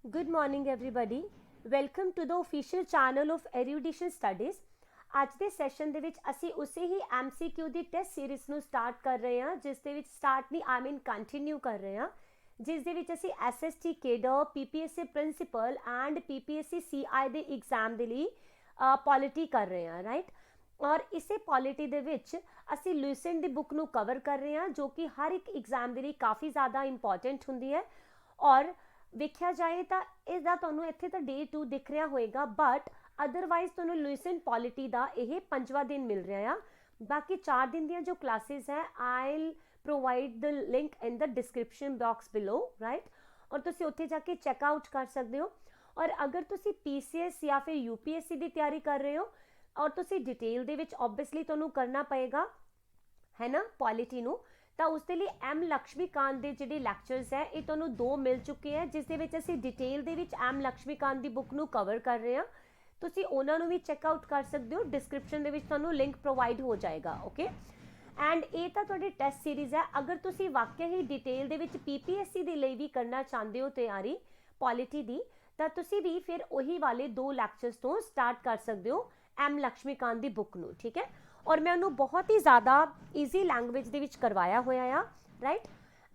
Good morning everybody. Welcome to the official channel of Erudition Studies. ਅੱਜ ਦੇ session ਦੇ ਵਿੱਚ ਅਸੀਂ ਉਸੇ ਹੀ MCQ ਦੀ ਟੈਸਟ ਸੀਰੀਜ਼ ਨੂੰ ਸਟਾਰਟ ਕਰ ਰਹੇ ਹਾਂ, ਜਿਸ ਦੇ ਵਿੱਚ ਸਟਾਰਟ ਨਹੀਂ ਕੰਟੀਨਿਊ ਕਰ ਰਹੇ ਹਾਂ, ਜਿਸ ਦੇ ਵਿੱਚ ਅਸੀਂ SST cadre, PPSC principal and PPSC CI ਦੇ ਐਗਜ਼ਾਮ ਦੇ ਲਈ ਪੋਲਿਟੀ ਕਰ ਰਹੇ ਹਾਂ, ਰਾਈਟ। ਔਰ ਇਸੇ ਪੋਲਿਟੀ ਦੇ ਵਿੱਚ ਅਸੀਂ ਲੂਸੈਂਟ ਦੀ ਬੁੱਕ ਨੂੰ ਕਵਰ ਕਰ ਰਹੇ ਹਾਂ, ਜੋ ਕਿ ਹਰ ਇੱਕ ਐਗਜ਼ਾਮ ਦੇ ਲਈ ਕਾਫੀ ਜ਼ਿਆਦਾ ਇੰਪੋਰਟੈਂਟ ਹੁੰਦੀ ਹੈ। ਔਰ ਵੇਖਿਆ ਜਾਏ ਤਾਂ ਇਸਦਾ ਤੁਹਾਨੂੰ ਇੱਥੇ ਤਾਂ day 2 ਦਿਖ ਰਿਹਾ ਹੋਏਗਾ, ਬਟ ਅਦਰਵਾਈਜ਼ ਤੁਹਾਨੂੰ ਲੂਸੈਂਟ ਪੋਲਿਟੀ ਦਾ ਇਹ 5ਵਾਂ ਦਿਨ ਮਿਲ ਰਿਹਾ ਆ। ਬਾਕੀ 4 ਦਿਨ ਦੀਆਂ ਜੋ ਕਲਾਸਿਸ ਹੈ ਆਈਲ ਪ੍ਰੋਵਾਈਡ ਦ ਲਿੰਕ ਇਨ ਦ ਡਿਸਕ੍ਰਿਪਸ਼ਨ ਬਾਕਸ ਬਿਲੋ, ਰਾਈਟ। ਔਰ ਤੁਸੀਂ ਉੱਥੇ ਜਾ ਕੇ ਚੈੱਕ ਆਊਟ ਕਰ ਸਕਦੇ ਹੋ। ਔਰ ਅਗਰ ਤੁਸੀਂ PCS ਜਾਂ ਫਿਰ UPSC ਦੀ ਤਿਆਰੀ ਕਰ ਰਹੇ ਹੋ ਔਰ ਤੁਸੀਂ ਡਿਟੇਲ ਦੇ ਵਿੱਚ ਓਬਵੀਅਸਲੀ ਤੁਹਾਨੂੰ ਕਰਨਾ ਪਏਗਾ ਹੈ ਨਾ ਪੋਲਿਟੀ ਨੂੰ, ਤਾਂ ਉਸ ਦੇ ਲਈ M ਲਕਸ਼ਮੀਕਾਂਤ ਦੇ ਜਿਹੜੇ ਲੈਕਚਰਸ ਹੈ ਇਹ ਤੁਹਾਨੂੰ 2 ਮਿਲ ਚੁੱਕੇ ਹੈ, ਜਿਸ ਦੇ ਵਿੱਚ ਅਸੀਂ ਡਿਟੇਲ ਦੇ ਵਿੱਚ M ਲਕਸ਼ਮੀਕਾਂਤ ਦੀ ਬੁੱਕ ਨੂੰ ਕਵਰ ਕਰ ਰਹੇ ਹਾਂ। ਤੁਸੀਂ ਉਹਨਾਂ ਨੂੰ ਵੀ ਚੈੱਕ ਆਊਟ ਕਰ ਸਕਦੇ ਹੋ, ਡਿਸਕ੍ਰਿਪਸ਼ਨ ਦੇ ਵਿੱਚ ਤੁਹਾਨੂੰ ਲਿੰਕ ਪ੍ਰੋਵਾਈਡ ਹੋ ਜਾਏਗਾ, ਓਕੇ। ਐਂਡ ਇਹ ਤਾਂ ਤੁਹਾਡੀ ਟੈਸਟ ਸੀਰੀਜ਼ ਹੈ। ਅਗਰ ਤੁਸੀਂ ਵਾਕਿਆ ਹੀ ਡਿਟੇਲ ਦੇ ਵਿੱਚ PPSC ਦੇ ਲਈ ਵੀ ਕਰਨਾ ਚਾਹੁੰਦੇ ਹੋ ਤਿਆਰੀ ਪੋਲਿਟੀ ਦੀ, ਤਾਂ ਤੁਸੀਂ ਵੀ ਫਿਰ ਉਹੀ ਵਾਲੇ 2 ਲੈਕਚਰਸ ਤੋਂ ਸਟਾਰਟ ਕਰ ਸਕਦੇ ਹੋ M ਲਕਸ਼ਮੀਕਾਂਤ ਦੀ ਬੁੱਕ ਨੂੰ, ਠੀਕ ਹੈ। ਔਰ ਮੈਂ ਉਹਨੂੰ ਬਹੁਤ ਹੀ ਜ਼ਿਆਦਾ ਈਜ਼ੀ ਲੈਂਗੁਏਜ ਦੇ ਵਿੱਚ ਕਰਵਾਇਆ ਹੋਇਆ ਆ, ਰਾਈਟ।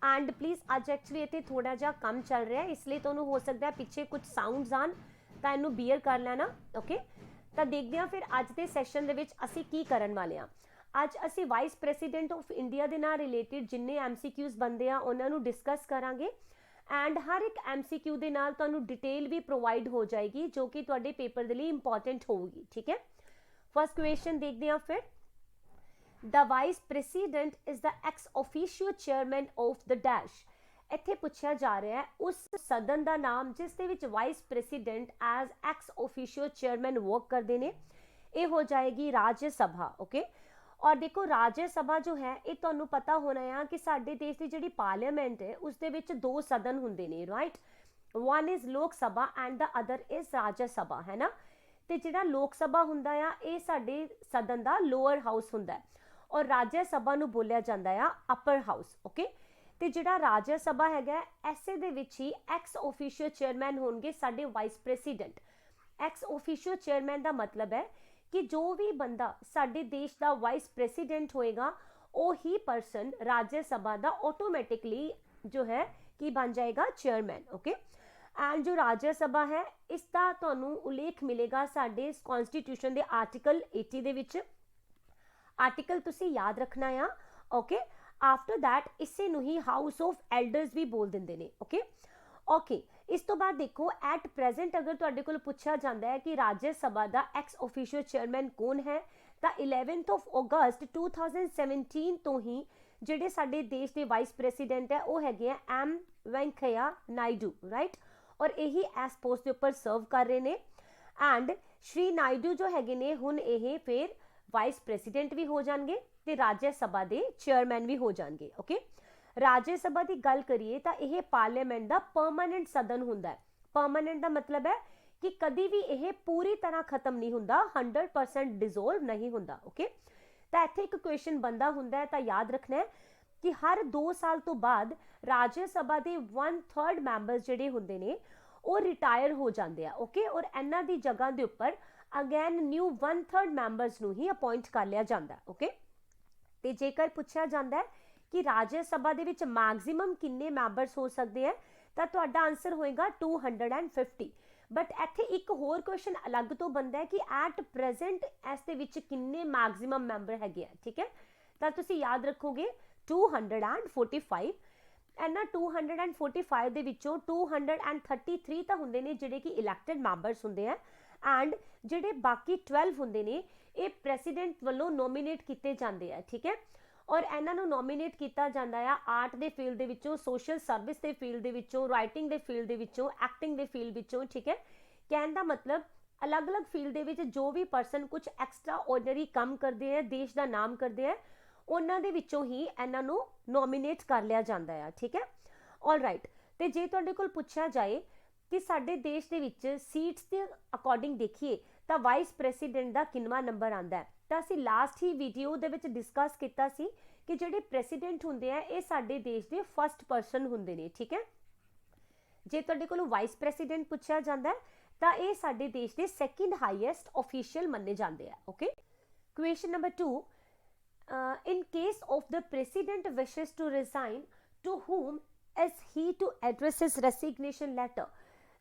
ਐਂਡ ਪਲੀਜ਼ ਅੱਜ ਐਕਚੁਅਲੀ ਇੱਥੇ ਥੋੜਾ ਜਿਹਾ ਕੰਮ ਚੱਲ ਰਿਹਾ, ਇਸ ਲਈ ਤੁਹਾਨੂੰ ਹੋ ਸਕਦਾ ਪਿੱਛੇ ਕੁਝ ਸਾਊਂਡਸ ਆਣ, ਤਾਂ ਇਹਨੂੰ ਬੀਅਰ ਕਰ ਲੈਣਾ, ਓਕੇ। ਤਾਂ ਦੇਖਦੇ ਹਾਂ ਫਿਰ ਅੱਜ ਦੇ ਸੈਸ਼ਨ ਦੇ ਵਿੱਚ ਅਸੀਂ ਕੀ ਕਰਨ ਵਾਲੇ ਹਾਂ। ਅੱਜ ਅਸੀਂ ਵਾਈਸ ਪ੍ਰੈਸੀਡੈਂਟ ਆਫ ਇੰਡੀਆ ਦੇ ਨਾਲ ਰਿਲੇਟਿਡ ਜਿੰਨੇ MCQs ਬਣਦੇ ਆ ਉਹਨਾਂ ਨੂੰ ਡਿਸਕਸ ਕਰਾਂਗੇ। ਐਂਡ ਹਰ ਇੱਕ MCQ ਦੇ ਨਾਲ ਤੁਹਾਨੂੰ ਡਿਟੇਲ ਵੀ ਪ੍ਰੋਵਾਈਡ ਹੋ ਜਾਏਗੀ, ਜੋ ਕਿ ਤੁਹਾਡੇ ਪੇਪਰ ਦੇ ਲਈ ਇੰਪੋਰਟੈਂਟ ਹੋਊਗੀ, ਠੀਕ ਹੈ। ਫਸਟ ਕੁਐਸਚਨ ਦੇਖਦੇ ਹਾਂ ਫਿਰ। The vice president is the ex officio chairman of the dash। ਇੱਥੇ ਪੁੱਛਿਆ ਜਾ ਰਿਹਾ ਹੈ ਉਸ ਸਦਨ ਦਾ ਨਾਮ ਜਿਸ ਦੇ ਵਿੱਚ vice president as ex officio chairman work ਕਰਦੇ ਨੇ, ਇਹ ਹੋ ਜਾਏਗੀ ਰਾਜ ਸਭਾ, ਓਕੇ। ਔਰ ਦੇਖੋ ਰਾਜ ਸਭਾ ਜੋ ਹੈ ਇਹ ਤੁਹਾਨੂੰ ਪਤਾ ਹੋਣਾ ਆ ਕਿ ਸਾਡੇ ਦੇਸ਼ ਦੀ ਜਿਹੜੀ ਪਾਰਲੀਮੈਂਟ ਹੈ ਉਸ ਦੇ ਵਿੱਚ 2 ਸਦਨ ਹੁੰਦੇ ਨੇ, ਰਾਈਟ। ਵਨ ਇਜ਼ ਲੋਕ ਸਭਾ ਐਂਡ ਦਾ ਅਦਰ ਇਜ਼ ਰਾਜ ਸਭਾ, ਹੈ ਨਾ। ਤੇ ਜਿਹੜਾ ਲੋਕ ਸਭਾ ਹੁੰਦਾ ਆ ਇਹ ਸਾਡੇ ਸਦਨ ਦਾ ਲੋਅਰ ਹਾਊਸ ਹੁੰਦਾ ਹੈ, ਔਰ ਰਾਜ ਸਭਾ ਨੂੰ ਬੋਲਿਆ ਜਾਂਦਾ ਆ ਅਪਰ ਹਾਊਸ, ਓਕੇ। ਤੇ ਜਿਹੜਾ ਰਾਜ ਸਭਾ ਹੈਗਾ ਐਸੇ ਦੇ ਵਿੱਚ ਹੀ ਐਕਸ ਓਫੀਸ਼ੀਓ ਚੇਅਰਮੈਨ ਹੋਣਗੇ ਸਾਡੇ vice president. X officio chairman ਦਾ ਮਤਲਬ ਹੈ ਕਿ ਜੋ ਵੀ ਬੰਦਾ ਸਾਡੇ ਦੇਸ਼ ਦਾ ਵਾਈਸ ਪ੍ਰੈਸੀਡੈਂਟ ਹੋਏਗਾ ਉਹ ਹੀ ਪਰਸਨ ਰਾਜ ਸਭਾ ਦਾ ਆਟੋਮੈਟਿਕਲੀ ਜੋ ਹੈ ਕੀ ਬਣ ਜਾਏਗਾ ਚੇਅਰਮੈਨ, ਓਕੇ। ਐਂਡ ਜੋ ਰਾਜ ਸਭਾ ਹੈ ਇਸ ਦਾ ਤੁਹਾਨੂੰ ਉਲੇਖ ਮਿਲੇਗਾ ਸਾਡੇ ਕਨਸਟੀਟਿਊਸ਼ਨ ਦੇ ਆਰਟੀਕਲ 80 ਦੇ ਵਿੱਚ। ਆਰਟੀਕਲ ਤੁਸੀਂ ਯਾਦ ਰੱਖਣਾ ਆ, ਓਕੇ। ਆਫਟਰ ਦੈਟ ਇਸੇ ਨੂੰ ਹੀ ਹਾਊਸ ਆਫ ਐਲਡਰਸ ਵੀ ਬੋਲ ਦਿੰਦੇ ਨੇ, ਓਕੇ ਓਕੇ। ਇਸ ਤੋਂ ਬਾਅਦ ਦੇਖੋ ਐਟ ਪ੍ਰੈਜ਼ੈਂਟ ਅਗਰ ਤੁਹਾਡੇ ਕੋਲ ਪੁੱਛਿਆ ਜਾਂਦਾ ਹੈ ਕਿ ਰਾਜ ਸਭਾ ਦਾ ਐਕਸ ਓਫੀਸ਼ੀਅਲ ਚੇਅਰਮੈਨ ਕੌਣ ਹੈ, ਤਾਂ 11th of August 2017 ਤੋਂ ਹੀ ਜਿਹੜੇ ਸਾਡੇ ਦੇਸ਼ ਦੇ ਵਾਈਸ ਪ੍ਰੈਸੀਡੈਂਟ ਹੈ ਉਹ ਹੈਗੇ ਆ M ਵੈਂਕਈਆ ਨਾਇਡੂ, ਰਾਈਟ। ਔਰ ਇਹੀ ਇਸ ਪੋਸਟ ਦੇ ਉੱਪਰ ਸਰਵ ਕਰ ਰਹੇ ਨੇ। ਐਂਡ ਸ਼੍ਰੀ ਨਾਇਡੂ ਜੋ ਹੈਗੇ ਨੇ ਹੁਣ ਇਹ ਫਿਰ ਵਾਈਸ ਪ੍ਰੈਸੀਡੈਂਟ ਵੀ ਹੋ ਜਾਣਗੇ ਤੇ ਰਾਜ ਸਭਾ ਦੇ ਚੇਅਰਮੈਨ ਵੀ ਹੋ ਜਾਣਗੇ, ਓਕੇ। ਰਾਜ ਸਭਾ ਦੀ ਗੱਲ ਕਰੀਏ ਤਾਂ ਇਹ ਪਾਰਲੀਮੈਂਟ ਦਾ ਪਰਮਾਨੈਂਟ ਸਦਨ ਹੁੰਦਾ ਹੈ। ਪਰਮਾਨੈਂਟ ਦਾ ਮਤਲਬ ਹੈ ਕਿ ਕਦੀ ਵੀ ਇਹ ਪੂਰੀ ਤਰ੍ਹਾਂ ਖਤਮ ਨਹੀਂ ਹੁੰਦਾ, 100% ਡਿਸੋਲਵ ਨਹੀਂ ਹੁੰਦਾ, ਓਕੇ। ਤਾਂ ਇੱਥੇ ਇੱਕ ਕੁਐਸਚਨ ਬੰਦਾ ਹੁੰਦਾ ਹੈ ਤਾਂ ਯਾਦ ਰੱਖਣਾ ਹੈ ਕਿ ਹਰ 2 ਸਾਲ ਤੋਂ ਬਾਅਦ ਰਾਜ ਸਭਾ ਦੇ 1/3 ਮੈਂਬਰਸ ਜਿਹੜੇ ਹੁੰਦੇ ਨੇ ਉਹ ਰਿਟਾਇਰ ਹੋ ਜਾਂਦੇ ਆ, ਓਕੇ। ਔਰ ਇਹਨਾਂ ਦੀ ਜਗ੍ਹਾ ਦੇ ਉੱਪਰ ਅਗੇਨ ਨਿਊ 1/3 ਮੈਂਬਰਸ ਨੂੰ ਹੀ ਅਪਾਇੰਟ ਕਰ ਲਿਆ ਜਾਂਦਾ, ਓਕੇ। ਤੇ ਜੇਕਰ ਪੁੱਛਿਆ ਜਾਂਦਾ ਹੈ ਕਿ ਰਾਜ ਸਭਾ ਦੇ ਵਿੱਚ ਮੈਕਸਿਮਮ ਕਿੰਨੇ ਮੈਂਬਰਸ ਹੋ ਸਕਦੇ ਹੈ, ਤਾਂ ਤੁਹਾਡਾ ਆਨਸਰ ਹੋਏਗਾ 250। ਬਟ ਇੱਥੇ ਇੱਕ ਹੋਰ ਕੁਐਸਚਨ ਅਲੱਗ ਤੋਂ ਬਣਦਾ ਹੈ ਕਿ ਐਟ ਪ੍ਰੈਜ਼ੈਂਟ ਇਸ ਦੇ ਵਿੱਚ ਕਿੰਨੇ ਮੈਕਸਿਮਮ ਮੈਂਬਰ ਹੈਗੇ ਆ, ਠੀਕ ਹੈ। ਤਾਂ ਤੁਸੀਂ ਯਾਦ ਰੱਖੋਗੇ 245। ਇਹਨਾਂ 245 ਦੇ ਵਿੱਚੋਂ 233 ਤਾਂ ਹੁੰਦੇ ਨੇ ਜਿਹੜੇ ਕਿ ਇਲੈਕਟਡ ਮੈਂਬਰਸ ਹੁੰਦੇ ਆ, ਐਂਡ ਜਿਹੜੇ ਬਾਕੀ 12 ਹੁੰਦੇ ਨੇ ਇਹ ਪ੍ਰੈਸੀਡੈਂਟ ਵੱਲੋਂ ਨੋਮੀਨੇਟ ਕੀਤੇ ਜਾਂਦੇ ਆ, ਠੀਕ ਹੈ। ਔਰ ਇਹਨਾਂ ਨੂੰ ਨੋਮੀਨੇਟ ਕੀਤਾ ਜਾਂਦਾ ਆ ਆਰਟ ਦੇ ਫੀਲਡ ਦੇ ਵਿੱਚੋਂ, ਸੋਸ਼ਲ ਸਰਵਿਸ ਦੇ ਫੀਲਡ ਦੇ ਵਿੱਚੋਂ, ਰਾਈਟਿੰਗ ਦੇ ਫੀਲਡ ਦੇ ਵਿੱਚੋਂ, ਐਕਟਿੰਗ ਦੇ ਫੀਲਡ ਵਿੱਚੋਂ, ਠੀਕ ਹੈ। ਕਹਿਣ ਦਾ ਮਤਲਬ ਅਲੱਗ-ਅਲੱਗ ਫੀਲਡ ਦੇ ਵਿੱਚ ਜੋ ਵੀ ਪਰਸਨ ਕੁਝ ਐਕਸਟਰਾ ਆਰਡੀਨਰੀ ਕੰਮ ਕਰਦੇ ਆ, ਦੇਸ਼ ਦਾ ਨਾਮ ਕਰਦੇ ਆ, ਉਹਨਾਂ ਦੇ ਵਿੱਚੋਂ ਹੀ ਇਹਨਾਂ ਨੂੰ ਨੋਮੀਨੇਟ ਕਰ ਲਿਆ ਜਾਂਦਾ ਆ, ਠੀਕ ਹੈ। All right. ਤੇ ਜੇ ਤੁਹਾਡੇ ਕੋਲ ਪੁੱਛਿਆ ਜਾਏ ਕਿ ਸਾਡੇ ਦੇਸ਼ ਦੇ ਵਿੱਚ ਸੀਟਸ ਦੇ ਅਕੋਰਡਿੰਗ ਦੇਖੀਏ ਤਾਂ ਵਾਈਸ ਪ੍ਰੈਸੀਡੈਂਟ ਦਾ ਕਿੰਨਵਾਂ ਨੰਬਰ ਆਉਂਦਾ ਹੈ, ਤਾਂ ਅਸੀਂ ਲਾਸਟ ਹੀ ਵੀਡੀਓ ਦੇ ਵਿੱਚ ਡਿਸਕਸ ਕੀਤਾ ਸੀ ਕਿ ਜਿਹੜੇ ਪ੍ਰੈਸੀਡੈਂਟ ਹੁੰਦੇ ਆ ਇਹ ਸਾਡੇ ਦੇਸ਼ ਦੇ ਫਸਟ ਪਰਸਨ ਹੁੰਦੇ ਨੇ, ਠੀਕ ਹੈ। ਜੇ ਤੁਹਾਡੇ ਕੋਲੋਂ ਵਾਈਸ ਪ੍ਰੈਸੀਡੈਂਟ ਪੁੱਛਿਆ ਜਾਂਦਾ ਹੈ ਤਾਂ ਇਹ ਸਾਡੇ ਦੇਸ਼ ਦੇ ਸੈਕਿੰਡ ਹਾਈਐਸਟ ਆਫੀਸ਼ੀਅਲ ਮੰਨੇ ਜਾਂਦੇ ਆ। Okay, question number 2, in case of the president wishes to resign, to whom is he to address his resignation letter?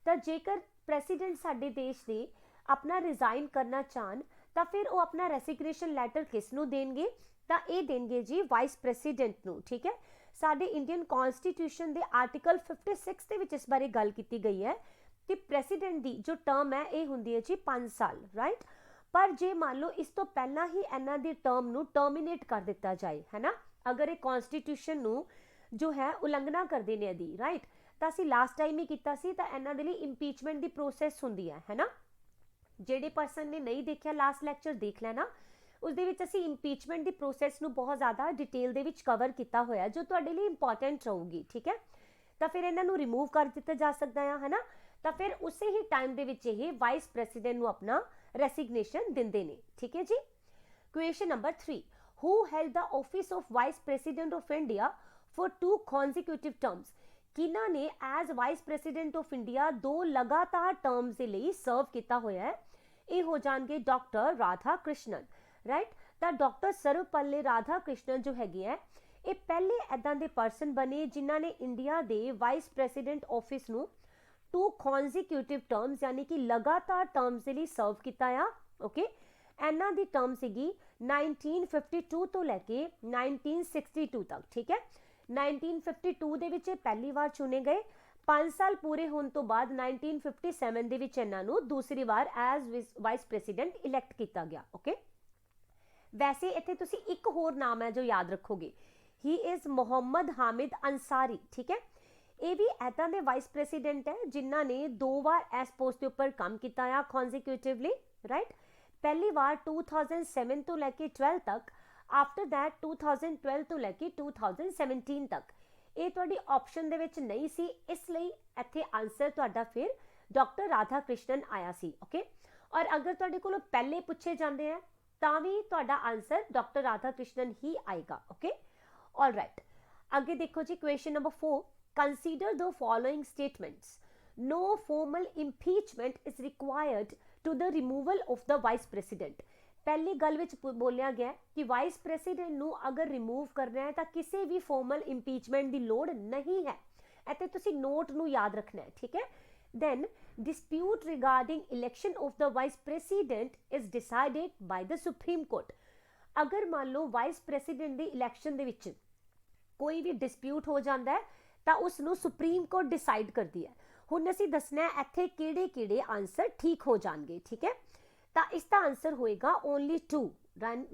ਤਾਂ ਜੇਕਰ ਪ੍ਰੈਸੀਡੈਂਟ ਸਾਡੇ ਦੇਸ਼ ਦੇ ਆਪਣਾ ਰਿਜ਼ਾਈਨ ਕਰਨਾ ਚਾਹਣ ਤਾਂ ਫਿਰ ਉਹ ਆਪਣਾ ਰੈਸਿਗਨੇਸ਼ਨ ਲੈਟਰ ਕਿਸ ਨੂੰ ਦੇਣਗੇ? ਤਾਂ ਇਹ ਦੇਣਗੇ ਜੀ ਵਾਈਸ ਪ੍ਰੈਸੀਡੈਂਟ ਨੂੰ। ਠੀਕ ਹੈ, ਸਾਡੇ ਇੰਡੀਅਨ ਕਨਸਟੀਟਿਊਸ਼ਨ ਦੇ ਆਰਟੀਕਲ 56 ਦੇ ਵਿੱਚ ਇਸ ਬਾਰੇ ਗੱਲ ਕੀਤੀ ਗਈ ਹੈ ਕਿ ਪ੍ਰੈਸੀਡੈਂਟ ਦੀ ਜੋ ਟਰਮ ਹੈ ਇਹ ਹੁੰਦੀ ਹੈ ਜੀ 5 ਸਾਲ, ਰਾਈਟ। ਪਰ ਜੇ ਮੰਨ ਲਓ ਇਸ ਤੋਂ ਪਹਿਲਾਂ ਹੀ ਇਹਨਾਂ ਦੀ ਟਰਮ ਨੂੰ ਟਰਮੀਨੇਟ ਕਰ ਦਿੱਤਾ ਜਾਏ, ਹੈ ਨਾ, ਅਗਰ ਇਹ ਕਨਸਟੀਟਿਊਸ਼ਨ ਨੂੰ ਜੋ ਹੈ ਉਲੰਘਣਾ ਕਰਦੇ ਨੇ ਇਹਦੀ, ਰਾਈਟ, ਤਾਂ ਅਸੀਂ ਲਾਸਟ ਟਾਈਮ ਹੀ ਕੀਤਾ ਸੀ, ਤਾਂ ਇਹਨਾਂ ਦੇ ਲਈ ਇੰਪੀਚਮੈਂਟ ਦੀ ਪ੍ਰੋਸੈਸ ਹੁੰਦੀ ਹੈ ਨਾ। ਜਿਹੜੇ ਪਰਸਨ ਨੇ ਨਹੀਂ ਦੇਖਿਆ ਲਾਸਟ ਲੈਕਚਰ ਦੇਖ ਲੈਣਾ, ਉਸ ਦੇ ਵਿੱਚ ਅਸੀਂ ਇੰਪੀਚਮੈਂਟ ਦੀ ਪ੍ਰੋਸੈਸ ਨੂੰ ਬਹੁਤ ਜ਼ਿਆਦਾ ਡਿਟੇਲ ਦੇ ਵਿੱਚ ਕਵਰ ਕੀਤਾ ਹੋਇਆ ਜੋ ਤੁਹਾਡੇ ਲਈ ਇੰਪੋਰਟੈਂਟ ਰਹੂਗੀ। ਠੀਕ ਹੈ, ਤਾਂ ਫਿਰ ਇਹਨਾਂ ਨੂੰ ਰਿਮੂਵ ਕਰ ਦਿੱਤਾ ਜਾ ਸਕਦਾ ਹੈ ਨਾ, ਤਾਂ ਫਿਰ ਉਸੇ ਹੀ ਟਾਈਮ ਦੇ ਵਿੱਚ ਇਹ ਵਾਈਸ ਪ੍ਰੈਸੀਡੈਂਟ ਨੂੰ ਆਪਣਾ ਰੈਸਿਗਨੇਸ਼ਨ ਦਿੰਦੇ ਨੇ। ਠੀਕ ਹੈ ਜੀ। Question number 3, who held the office of vice president of India for 2 consecutive terms? ਕਿਹਨਾਂ ਨੇ as vice president of India 2 ਲਗਾਤਾਰ ਟਰਮਸ ਦੇ ਲਈ ਸਰਵ ਕੀਤਾ ਹੋਇਆ ਹੈ? ਇਹ ਹੋ ਜਾਣਗੇ ਡਾਕਟਰ ਰਾਧਾ ਕ੍ਰਿਸ਼ਨਨ, ਰਾਈਟ। ਤਾਂ ਡਾਕਟਰ ਸਰਵਪੱਲੇ ਰਾਧਾ ਕ੍ਰਿਸ਼ਨਨ ਜੋ ਹੈਗੇ ਹੈ ਇਹ ਪਹਿਲੇ ਐਦਾਂ ਦੇ ਪਰਸਨ ਬਣੇ ਜਿਨ੍ਹਾਂ ਨੇ ਇੰਡੀਆ ਦੇ ਵਾਈਸ ਪ੍ਰੈਸੀਡੈਂਟ ਆਫਿਸ ਨੂੰ 2 consecutive ਟਰਮਸ ਯਾਨੀ ਕਿ ਲਗਾਤਾਰ ਟਰਮਸ ਦੇ ਲਈ ਸਰਵ ਕੀਤਾ ਆ। ਓਕੇ, ਇਹਨਾਂ ਦੀ ਟਰਮ ਸੀਗੀ 1952 ਤੋਂ ਲੈ ਕੇ 1962 ਤੱਕ। ਠੀਕ ਹੈ, 1952 ਦੇ ਵਿੱਚ ਪਹਿਲੀ ਵਾਰ ਚੁਣੇ ਗਏ, 5 ਸਾਲ ਪੂਰੇ ਹੋਣ ਤੋਂ ਬਾਅਦ 1957 ਦੇ ਵਿੱਚ ਇਹਨਾਂ ਨੂੰ ਦੂਸਰੀ ਵਾਰ ਐਜ਼ ਵਾਈਸ ਪ੍ਰੈਸੀਡੈਂਟ ਇਲੈਕਟ ਕੀਤਾ ਗਿਆ। ਓਕੇ, ਵੈਸੇ ਇੱਥੇ ਤੁਸੀਂ ਇੱਕ ਹੋਰ ਨਾਮ ਹੈ ਜੋ ਯਾਦ ਰੱਖੋਗੇ, ਹੀ ਇਜ਼ ਮੁਹੰਮਦ ਹਾਮਿਦ ਅੰਸਾਰੀ। ਠੀਕ ਹੈ, ਇਹ ਵੀ ਇੱਦਾਂ ਦੇ ਵਾਈਸ ਪ੍ਰੈਸੀਡੈਂਟ ਹੈ ਜਿਨ੍ਹਾਂ ਨੇ 2 ਵਾਰ ਇਸ ਪੋਸਟ ਦੇ ਉੱਪਰ ਕੰਮ ਕੀਤਾ ਆ ਕਨਜ਼ੀਕਿਊਟਿਵਲੀ, ਰਾਈਟ। ਪਹਿਲੀ ਵਾਰ 2007 ਤੋਂ ਲੈ ਕੇ 12 ਤੱਕ, ਆਫਟਰ ਦੈਟ 2012 ਤੋਂ ਲੈ ਕੇ 2017 ਤੱਕ। ਇਹ ਤੁਹਾਡੀ ਆਪਸ਼ਨ ਦੇ ਵਿੱਚ ਨਹੀਂ ਸੀ, ਇਸ ਲਈ ਇੱਥੇ ਆਨਸਰ ਤੁਹਾਡਾ ਫਿਰ ਡਾਕਟਰ ਰਾਧਾ ਕ੍ਰਿਸ਼ਨਨ ਆਇਆ ਸੀ। ਓਕੇ, ਔਰ ਅਗਰ ਤੁਹਾਡੇ ਕੋਲੋਂ ਪਹਿਲੇ ਪੁੱਛੇ ਜਾਂਦੇ ਆ ਤਾਂ ਵੀ ਤੁਹਾਡਾ ਆਨਸਰ ਡਾਕਟਰ ਰਾਧਾ ਕ੍ਰਿਸ਼ਨਨ ਹੀ ਆਏਗਾ। ਓਕੇ, ਆਲਰਾਈਟ, ਅੱਗੇ ਦੇਖੋ ਜੀ question number 4, consider the following statements. No formal impeachment is required to the removal of the vice president. ਪਹਿਲੀ ਗੱਲ ਵਿੱਚ ਬੋਲਿਆ ਗਿਆ ਕਿ ਵਾਈਸ ਪ੍ਰੈਸੀਡੈਂਟ ਨੂੰ ਅਗਰ ਰਿਮੂਵ ਕਰਨਾ ਹੈ ਤਾਂ ਕਿਸੇ ਵੀ ਫਾਰਮਲ ਇੰਪੀਚਮੈਂਟ ਦੀ ਲੋੜ ਨਹੀਂ ਹੈ। ਇੱਥੇ ਤੁਸੀਂ ਨੋਟ ਨੂੰ ਯਾਦ ਰੱਖਣਾ ਹੈ। ਠੀਕ ਹੈ, then dispute regarding election of the vice president is decided by the Supreme Court. ਅਗਰ ਮੰਨ ਲਓ ਵਾਈਸ ਪ੍ਰੈਸੀਡੈਂਟ ਦੀ ਇਲੈਕਸ਼ਨ ਦੇ ਵਿੱਚ ਕੋਈ ਵੀ ਡਿਸਪਿਊਟ ਹੋ ਜਾਂਦਾ ਹੈ ਤਾਂ ਉਸ ਨੂੰ ਸੁਪਰੀਮ ਕੋਰਟ ਡਿਸਾਈਡ ਕਰਦੀ ਹੈ। ਹੁਣ ਅਸੀਂ ਦੱਸਣਾ ਹੈ ਇੱਥੇ ਕਿਹੜੇ ਕਿਹੜੇ ਆਨਸਰ ਠੀਕ ਹੋ ਜਾਣਗੇ। ਠੀਕ ਹੈ, ਤਾਂ ਇਸ ਦਾ ਆਨਸਰ ਹੋਏਗਾ ਓਨਲੀ 2,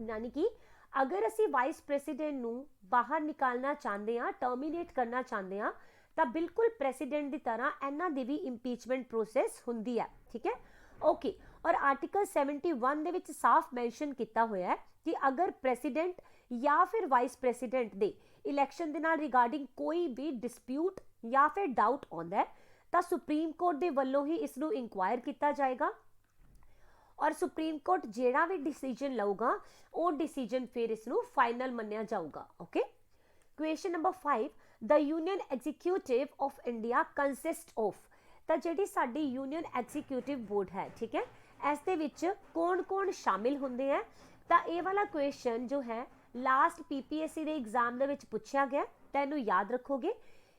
ਯਾਨੀ ਕਿ ਅਗਰ ਅਸੀਂ ਵਾਈਸ ਪ੍ਰੈਸੀਡੈਂਟ ਨੂੰ ਬਾਹਰ ਨਿਕਾਲਣਾ ਚਾਹੁੰਦੇ ਹਾਂ, ਟਰਮੀਨੇਟ ਕਰਨਾ ਚਾਹੁੰਦੇ ਹਾਂ, ਤਾਂ ਬਿਲਕੁਲ ਪ੍ਰੈਸੀਡੈਂਟ ਦੀ ਤਰ੍ਹਾਂ ਇਹਨਾਂ ਦੀ ਵੀ ਇੰਪੀਚਮੈਂਟ ਪ੍ਰੋਸੈਸ ਹੁੰਦੀ ਹੈ। ਠੀਕ ਹੈ, ਓਕੇ, ਔਰ ਆਰਟੀਕਲ 71 ਦੇ ਵਿੱਚ ਸਾਫ਼ ਮੈਂਸ਼ਨ ਕੀਤਾ ਹੋਇਆ ਹੈ ਕਿ ਅਗਰ ਪ੍ਰੈਸੀਡੈਂਟ ਜਾਂ ਫਿਰ ਵਾਈਸ ਪ੍ਰੈਸੀਡੈਂਟ ਦੇ ਇਲੈਕਸ਼ਨ ਦੇ ਨਾਲ ਰਿਗਾਰਡਿੰਗ ਕੋਈ ਵੀ ਡਿਸਪਿਊਟ ਜਾਂ ਫਿਰ ਡਾਊਟ ਆਉਂਦਾ ਹੈ ਤਾਂ ਸੁਪਰੀਮ ਕੋਰਟ ਦੇ ਵੱਲੋਂ ਹੀ ਇਸ ਨੂੰ ਇਨਕੁਆਇਰ ਕੀਤਾ ਜਾਏਗਾ ਔਰ ਸੁਪਰੀਮ ਕੋਰਟ ਜਿਹੜਾ ਵੀ ਡਿਸੀਜਨ ਲਊਗਾ ਉਹ ਡਿਸੀਜਨ ਫਿਰ ਇਸ ਨੂੰ ਫਾਈਨਲ ਮੰਨਿਆ ਜਾਊਗਾ। Okay, question number 5, the union executive of India consist of. ਤਾਂ ਜਿਹੜੀ ਸਾਡੀ ਯੂਨੀਅਨ ਐਗਜ਼ੀਕਿਊਟਿਵ ਬੋਰਡ ਹੈ, ਠੀਕ ਹੈ, ਇਸ ਦੇ ਵਿੱਚ ਕੌਣ-ਕੌਣ ਸ਼ਾਮਿਲ ਹੁੰਦੇ ਹੈ? ਤਾਂ ਇਹ ਵਾਲਾ ਕੁਐਸਚਨ ਜੋ ਹੈ ਲਾਸਟ PPSC ਦੇ ਐਗਜ਼ਾਮ ਦੇ ਵਿੱਚ ਪੁੱਛਿਆ ਗਿਆ, ਤਾਂ ਇਹਨੂੰ ਯਾਦ ਰੱਖੋਗੇ।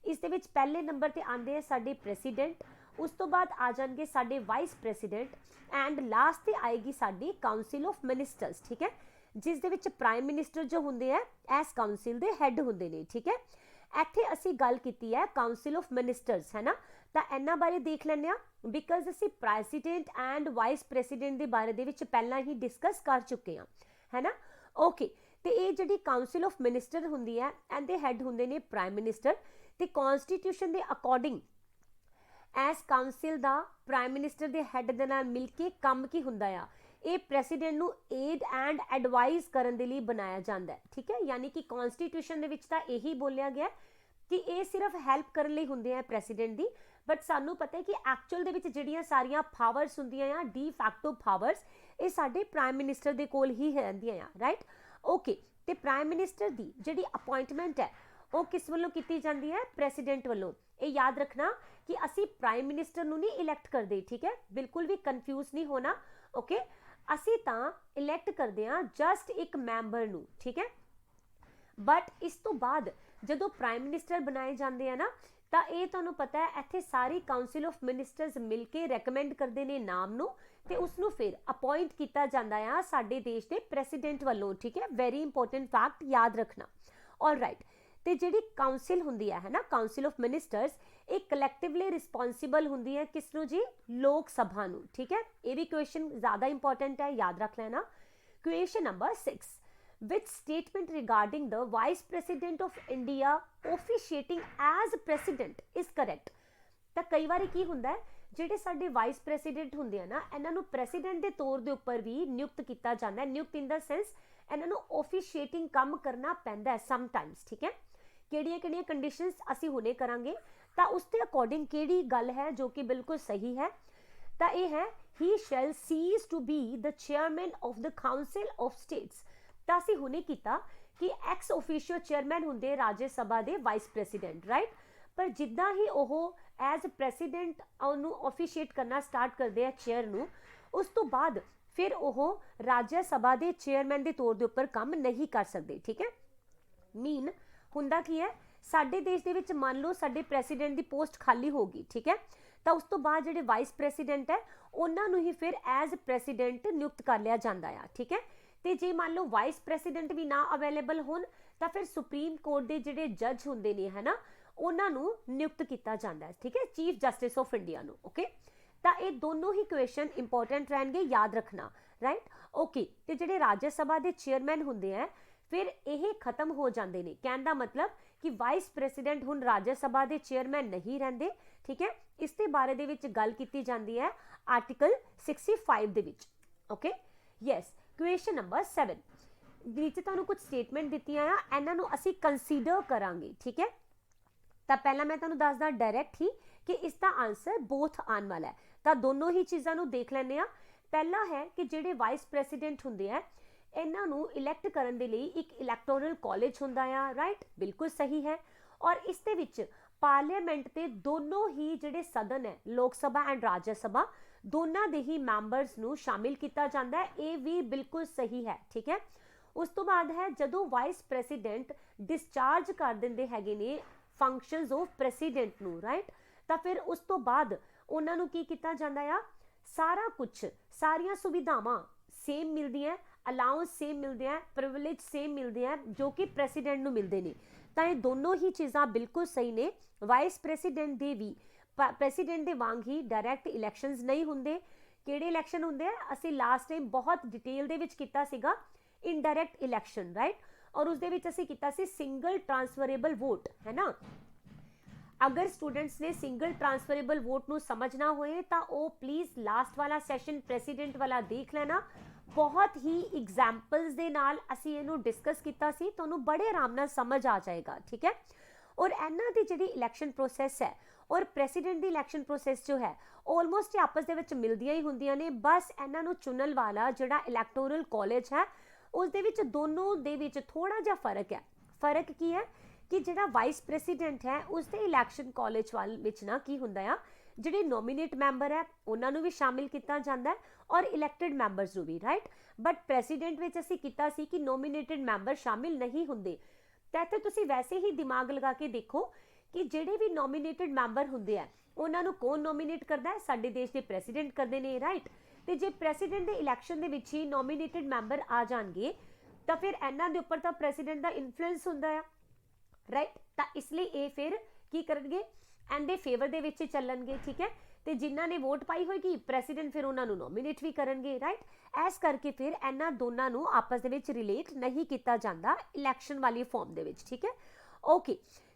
ਇਸ ਦੇ ਵਿੱਚ ਪਹਿਲੇ ਨੰਬਰ ਤੇ ਆਉਂਦੇ ਆ ਸਾਡੇ ਪ੍ਰੈਸੀਡੈਂਟ, ਉਸ ਤੋਂ ਬਾਅਦ ਆ ਜਾਣਗੇ ਸਾਡੇ ਵਾਈਸ ਪ੍ਰੈਸੀਡੈਂਟ ਐਂਡ ਲਾਸਟ ਤੇ ਆਏਗੀ ਸਾਡੀ ਕਾਉਂਸਿਲ ਆਫ ਮਿਨਿਸਟਰਸ। ਠੀਕ ਹੈ, ਜਿਸ ਦੇ ਵਿੱਚ ਪ੍ਰਾਈਮ ਮਿਨਿਸਟਰ ਜੋ ਹੁੰਦੇ ਆ ਇਸ ਕਾਉਂਸਿਲ ਦੇ ਹੈੱਡ ਹੁੰਦੇ ਨੇ। ਠੀਕ ਹੈ, ਇੱਥੇ ਅਸੀਂ ਗੱਲ ਕੀਤੀ ਹੈ ਕਾਉਂਸਿਲ ਆਫ ਮਿਨਿਸਟਰਸ, ਹੈ ਨਾ, ਤਾਂ ਇਹਨਾਂ ਬਾਰੇ ਦੇਖ ਲੈਂਦੇ ਆ ਬਿਕਾਜ਼ ਅਸੀਂ ਪ੍ਰੈਸੀਡੈਂਟ ਐਂਡ ਵਾਈਸ ਪ੍ਰੈਸੀਡੈਂਟ ਦੇ ਬਾਰੇ ਦੇ ਵਿੱਚ ਪਹਿਲਾਂ ਹੀ ਡਿਸਕਸ ਕਰ ਚੁੱਕੇ ਹਾਂ, ਹੈ ਨਾ। ਓਕੇ, ਤੇ ਇਹ ਜਿਹੜੀ ਕਾਉਂਸਿਲ ਆਫ ਮਿਨਿਸਟਰ ਹੁੰਦੀ ਹੈ ਇਹਦੇ ਹੈੱਡ ਹੁੰਦੇ ਨੇ ਪ੍ਰਾਈਮ ਮਿਨਿਸਟਰ, ਤੇ ਕਨਸਟੀਟਿਊਸ਼ਨ ਦੇ ਅਕੋਰਡਿੰਗ ਐਸ ਕਾਉਂਸਿਲ ਦਾ ਪ੍ਰਾਈਮ ਮਿਨਿਸਟਰ ਦੇ ਹੈੱਡ ਦੇ ਨਾਲ ਮਿਲ ਕੇ ਕੰਮ ਕੀ ਹੁੰਦਾ ਆ, ਇਹ ਪ੍ਰੈਸੀਡੈਂਟ ਨੂੰ ਏਡ ਐਂਡ ਐਡਵਾਈਜ਼ ਕਰਨ ਦੇ ਲਈ ਬਣਾਇਆ ਜਾਂਦਾ ਹੈ। ਠੀਕ ਹੈ, ਯਾਨੀ ਕਿ ਕਨਸਟੀਟਿਊਸ਼ਨ ਦੇ ਵਿੱਚ ਤਾਂ ਇਹੀ ਬੋਲਿਆ ਗਿਆ ਕਿ ਇਹ ਸਿਰਫ ਹੈਲਪ ਕਰਨ ਲਈ ਹੁੰਦੇ ਆ ਪ੍ਰੈਸੀਡੈਂਟ ਦੀ, ਬਟ ਸਾਨੂੰ ਪਤਾ ਹੈ ਕਿ ਐਕਚੁਅਲ ਦੇ ਵਿੱਚ ਜਿਹੜੀਆਂ ਸਾਰੀਆਂ ਪਾਵਰਸ ਹੁੰਦੀਆਂ ਆ ਡੀ ਫੈਕਟੋ ਪਾਵਰਸ, ਇਹ ਸਾਡੇ ਪ੍ਰਾਈਮ ਮਿਨਿਸਟਰ ਦੇ ਕੋਲ ਹੀ ਰਹਿੰਦੀਆਂ ਆ, ਰਾਈਟ। ਓਕੇ, ਤੇ ਪ੍ਰਾਈਮ ਮਿਨਿਸਟਰ ਦੀ ਜਿਹੜੀ ਅਪਾਇੰਟਮੈਂਟ ਹੈ ਉਹ ਕਿਸ ਵੱਲੋਂ ਕੀਤੀ ਜਾਂਦੀ ਹੈ? ਪ੍ਰੈਸੀਡੈਂਟ ਵੱਲੋਂ। ਇਹ ਯਾਦ ਰੱਖਣਾ कि असी प्राइम मिनिस्टर नूं नहीं इलैक्ट करदे, ठीक है, बिल्कुल भी कन्फ्यूज नहीं होना, ओके। असी तां इलैक्ट करदे हां जस्ट एक मैंबर नूं, ठीक है। बट इस तो बाद जदों प्राइम मिनिस्टर बनाए जाते हैं ना, तो ये तुहानूं पता है इत्थे सारी काउंसिल ऑफ मिनिस्टर्स मिल के रैकमेंड करते हैं नाम नूं, ते उसनूं फिर अपॉइंट किया जाता है साडे देश के प्रेसीडेंट वालों, ठीक है। वेरी इंपोर्टेंट फैक्ट याद रखना। ऑल राइट, तो जिहड़ी काउंसिल हुंदी है ना, काउंसिल ऑफ मिनिस्टर्स, एक कलैक्टिवली रिस्पोंसिबल हुंदी है किसनूं जी, लोक सभा नूं, ठीक है। ये भी क्वेश्चन ज़्यादा इंपॉर्टेंट है, याद रख लेना। Question number 6, which statement regarding the vice president of India officiating as president is correct? ਤਾਂ ਕਈ ਵਾਰੀ ਕੀ ਹੁੰਦਾ ਹੈ, ਜਿਹੜੇ ਸਾਡੇ ਵਾਈਸ ਪ੍ਰੈਸੀਡੈਂਟ ਹੁੰਦੇ ਆ ਨਾ, ਇਹਨਾਂ ਨੂੰ ਪ੍ਰੈਸੀਡੈਂਟ ਦੇ ਤੌਰ ਦੇ ਉੱਪਰ ਵੀ ਨਿਯੁਕਤ ਕੀਤਾ ਜਾਂਦਾ ਹੈ। ਨਿਯੁਕਤ ਇਨ ਦਾ ਸੈਂਸ ਇਹਨਾਂ ਨੂੰ ਆਫੀਸ਼ੀਏਟਿੰਗ ਕੰਮ ਕਰਨਾ ਪੈਂਦਾ ਹੈ ਸਮਟਾਈਮਸ, ਠੀਕ ਹੈ। ਕਿਹੜੀਆਂ ਕਿਹੜੀਆਂ ਕੰਡੀਸ਼ਨਸ ਅਸੀਂ ਹੁਣੇ ਕਰਾਂਗੇ, ਤਾਂ ਉਸ ਦੇ ਅਕੋਰਡਿੰਗ ਕਿਹੜੀ ਗੱਲ ਹੈ ਜੋ ਕਿ ਬਿਲਕੁਲ ਸਹੀ ਹੈ, ਤਾਂ ਇਹ ਹੈ he shall cease to be the chairman of the council of states. ਤਾਂ ਅਸੀਂ ਹੁਣੇ ਕੀਤਾ ਕਿ ਐਕਸ ਆਫੀਸ਼ੀਅਲ ਚੇਅਰਮੈਨ ਹੁੰਦੇ ਰਾਜ ਸਭਾ ਦੇ ਵਾਈਸ ਪ੍ਰੈਸੀਡੈਂਟ, ਰਾਈਟ। ਪਰ ਜਿੱਦਾਂ ਹੀ ਉਹ ਐਜ਼ ਪ੍ਰੈਸੀਡੈਂਟ ਉਹਨੂੰ ਆਫੀਸ਼ੀਏਟ ਕਰਨਾ ਸਟਾਰਟ ਕਰਦੇ ਆ ਚੇਅਰ ਨੂੰ, ਉਸ ਤੋਂ ਬਾਅਦ ਫਿਰ ਉਹ ਰਾਜ ਸਭਾ ਦੇ ਚੇਅਰਮੈਨ ਦੇ ਤੌਰ ਦੇ ਉੱਪਰ ਕੰਮ ਨਹੀਂ ਕਰ ਸਕਦੇ, ਠੀਕ ਹੈ। ਮੀਨ ਹੁੰਦਾ ਕੀ ਹੈ, ਸਾਡੇ ਦੇਸ਼ ਦੇ ਵਿੱਚ ਮੰਨ ਲਓ ਸਾਡੇ ਪ੍ਰੈਸੀਡੈਂਟ ਦੀ ਪੋਸਟ ਖਾਲੀ ਹੋ ਗਈ, ਠੀਕ ਹੈ, ਤਾਂ ਉਸ ਤੋਂ ਬਾਅਦ ਜਿਹੜੇ ਵਾਈਸ ਪ੍ਰੈਸੀਡੈਂਟ ਹੈ ਉਹਨਾਂ ਨੂੰ ਹੀ ਫਿਰ ਐਜ਼ ਪ੍ਰੈਸੀਡੈਂਟ ਨਿਯੁਕਤ ਕਰ ਲਿਆ ਜਾਂਦਾ ਆ, ਠੀਕ ਹੈ। ਤੇ ਜੇ ਮੰਨ ਲਓ ਵਾਈਸ ਪ੍ਰੈਸੀਡੈਂਟ ਵੀ ਨਾ ਅਵੇਲੇਬਲ ਹੋਣ, ਤਾਂ ਫਿਰ ਸੁਪਰੀਮ ਕੋਰਟ ਦੇ ਜਿਹੜੇ ਜੱਜ ਹੁੰਦੇ ਨੇ, ਹੈ ਨਾ, ਉਹਨਾਂ ਨੂੰ ਨਿਯੁਕਤ ਕੀਤਾ ਜਾਂਦਾ ਹੈ, ਠੀਕ ਹੈ, ਚੀਫ ਜਸਟਿਸ ਆਫ ਇੰਡੀਆ ਨੂੰ, ਓਕੇ। ਤਾਂ ਇਹ ਦੋਨੋਂ ਹੀ ਕੁਐਸਚਨ ਇੰਪੋਰਟੈਂਟ ਰਹਿਣਗੇ, ਯਾਦ ਰੱਖਣਾ, ਰਾਈਟ, ਓਕੇ। ਤੇ ਜਿਹੜੇ ਰਾਜ ਸਭਾ ਦੇ ਚੇਅਰਮੈਨ ਹੁੰਦੇ ਆ ਫਿਰ ਇਹ ਖਤਮ ਹੋ ਜਾਂਦੇ ਨੇ, ਕਹਿਣ ਦਾ ਮਤਲਬ ਕਿ ਵਾਈਸ ਪ੍ਰੈਸੀਡੈਂਟ ਹੁਣ ਰਾਜ ਸਭਾ ਦੇ ਚੇਅਰਮੈਨ ਨਹੀਂ ਰਹਿੰਦੇ, ਠੀਕ ਹੈ। ਇਸ ਦੇ ਬਾਰੇ ਦੇ ਵਿੱਚ ਗੱਲ ਕੀਤੀ ਜਾਂਦੀ ਹੈ ਆਰਟੀਕਲ 65 ਦੇ ਵਿੱਚ, ਓਕੇ, ਯੈਸ। क्वेश्चन नंबर 7, नीचे तुहानूं कुछ स्टेटमेंट दित्तियां आ, इन्हां नूं असीं कंसीडर करांगे, ठीक है। तो पहला मैं तुहानूं दसदा डायरैक्ट ही कि इसका आंसर बोथ आने वाला है, तो दोनों ही चीज़ां नूं देख लैंदे आ। पहला है कि जिहड़े वाइस प्रेसीडेंट हुंदे आ इन्हां नूं इलैक्ट करन दे लई एक इलैक्टोरल कॉलेज हुंदा आ, राइट, बिल्कुल सही है। और इस दे विच पार्लीमेंट के दोनों ही जिहड़े सदन है, लोक सभा एंड राज्य सभा, दोनों दे ही मैंबर्स नूं शामिल किया जाता है, ये भी बिल्कुल सही है, ठीक है। उस तो बाद है जदों वाइस प्रेसीडेंट डिस्चार्ज कर देंदे हैगे ने फंक्शनस ऑफ प्रेसीडेंट नूं, राइट, तो फिर उस तो बाद उन्हां नूं की किया जाता है, सारा कुछ सारियां सुविधावां सेम मिलदियां, अलाउंस सेम मिलते हैं, प्रिविलेज सेम मिलते हैं जो कि प्रेसीडेंट नूं मिलते हैं। तो ये दोनों ही चीज़ां बिल्कुल सही ने। वाइस प्रेसीडेंट दे भी प्रेसीडेंट दे वांग ही डायरैक्ट इलैक्शनस नहीं होंदे। किहड़े इलैक्शन होंदे आ, असीं लास्ट टाइम बहुत डिटेल दे विच कीता सीगा इनडायरैक्ट इलैक्शन, राइट, और उस दे विच असीं कीता सी सिंगल ट्रांसफरेबल वोट, है ना। अगर स्टूडेंट्स ने सिंगल ट्रांसफरेबल वोट नूं समझना होए तो वो प्लीज़ लास्ट वाला सैशन प्रेसीडेंट वाला देख लेना, बहुत ही एग्जाम्पल्स दे नाल असीं इहनूं डिस्कस कीता सी, तुहानूं बड़े आराम नाल समझ आ जाएगा, ठीक है। और इन्हां दी जिहड़ी इलैक्शन प्रोसैस है और प्रेसीडेंट दी इलैक्शन प्रोसैस जो है ऑलमोस्ट आपस दे विच मिलदियां ही हुंदियां ने, बस इन्हां नूं चुनण वाला जिहड़ा इलैक्टोरल कॉलेज है उस दे विच दोनों दे विच थोड़ा जिहा फर्क है। फर्क की है कि जिहड़ा वाइस प्रेसीडेंट है उस दे इलैक्शन कॉलेज वाल विच ना की हुंदा आ, जिहड़े नॉमिनेट मैंबर है उन्हां नूं भी शामिल किया जाता है और इलैक्टेड मैंबर्स नूं भी, राइट। बट प्रेसीडेंट विच असीं कीता सी कि नॉमिनेटेड मैंबर शामिल नहीं हुंदे। तो इत्थे तुसीं वैसे ही दिमाग लगा के देखो कि जिहड़े भी नॉमिनेटेड मैंबर हुंदे आ उन्हां नूं कौन नॉमिनेट करदा है, साडे देश दे प्रेसीडेंट करदे ने, राइट। तो जे प्रेसीडेंट दे इलैक्शन दे विच ही नॉमिनेटेड मैंबर आ जाणगे तो फिर इन्हां दे उपर तां प्रेसीडेंट दा इन्फ्लुएंस हुंदा है, राइट। तो इसलिए ये फिर की करनगे, इहदे फेवर दे विच चलणगे, ठीक है। तो जिन्हां ने वोट पाई होएगी प्रेसीडेंट फिर उन्हां नूं नॉमिनेट भी करनगे, राइट। इस करके फिर इन्हां दोनां नूं आपस दे विच रिलेट नहीं किया जाता इलैक्शन वाली फॉर्म दे विच, ठीक है, ओके।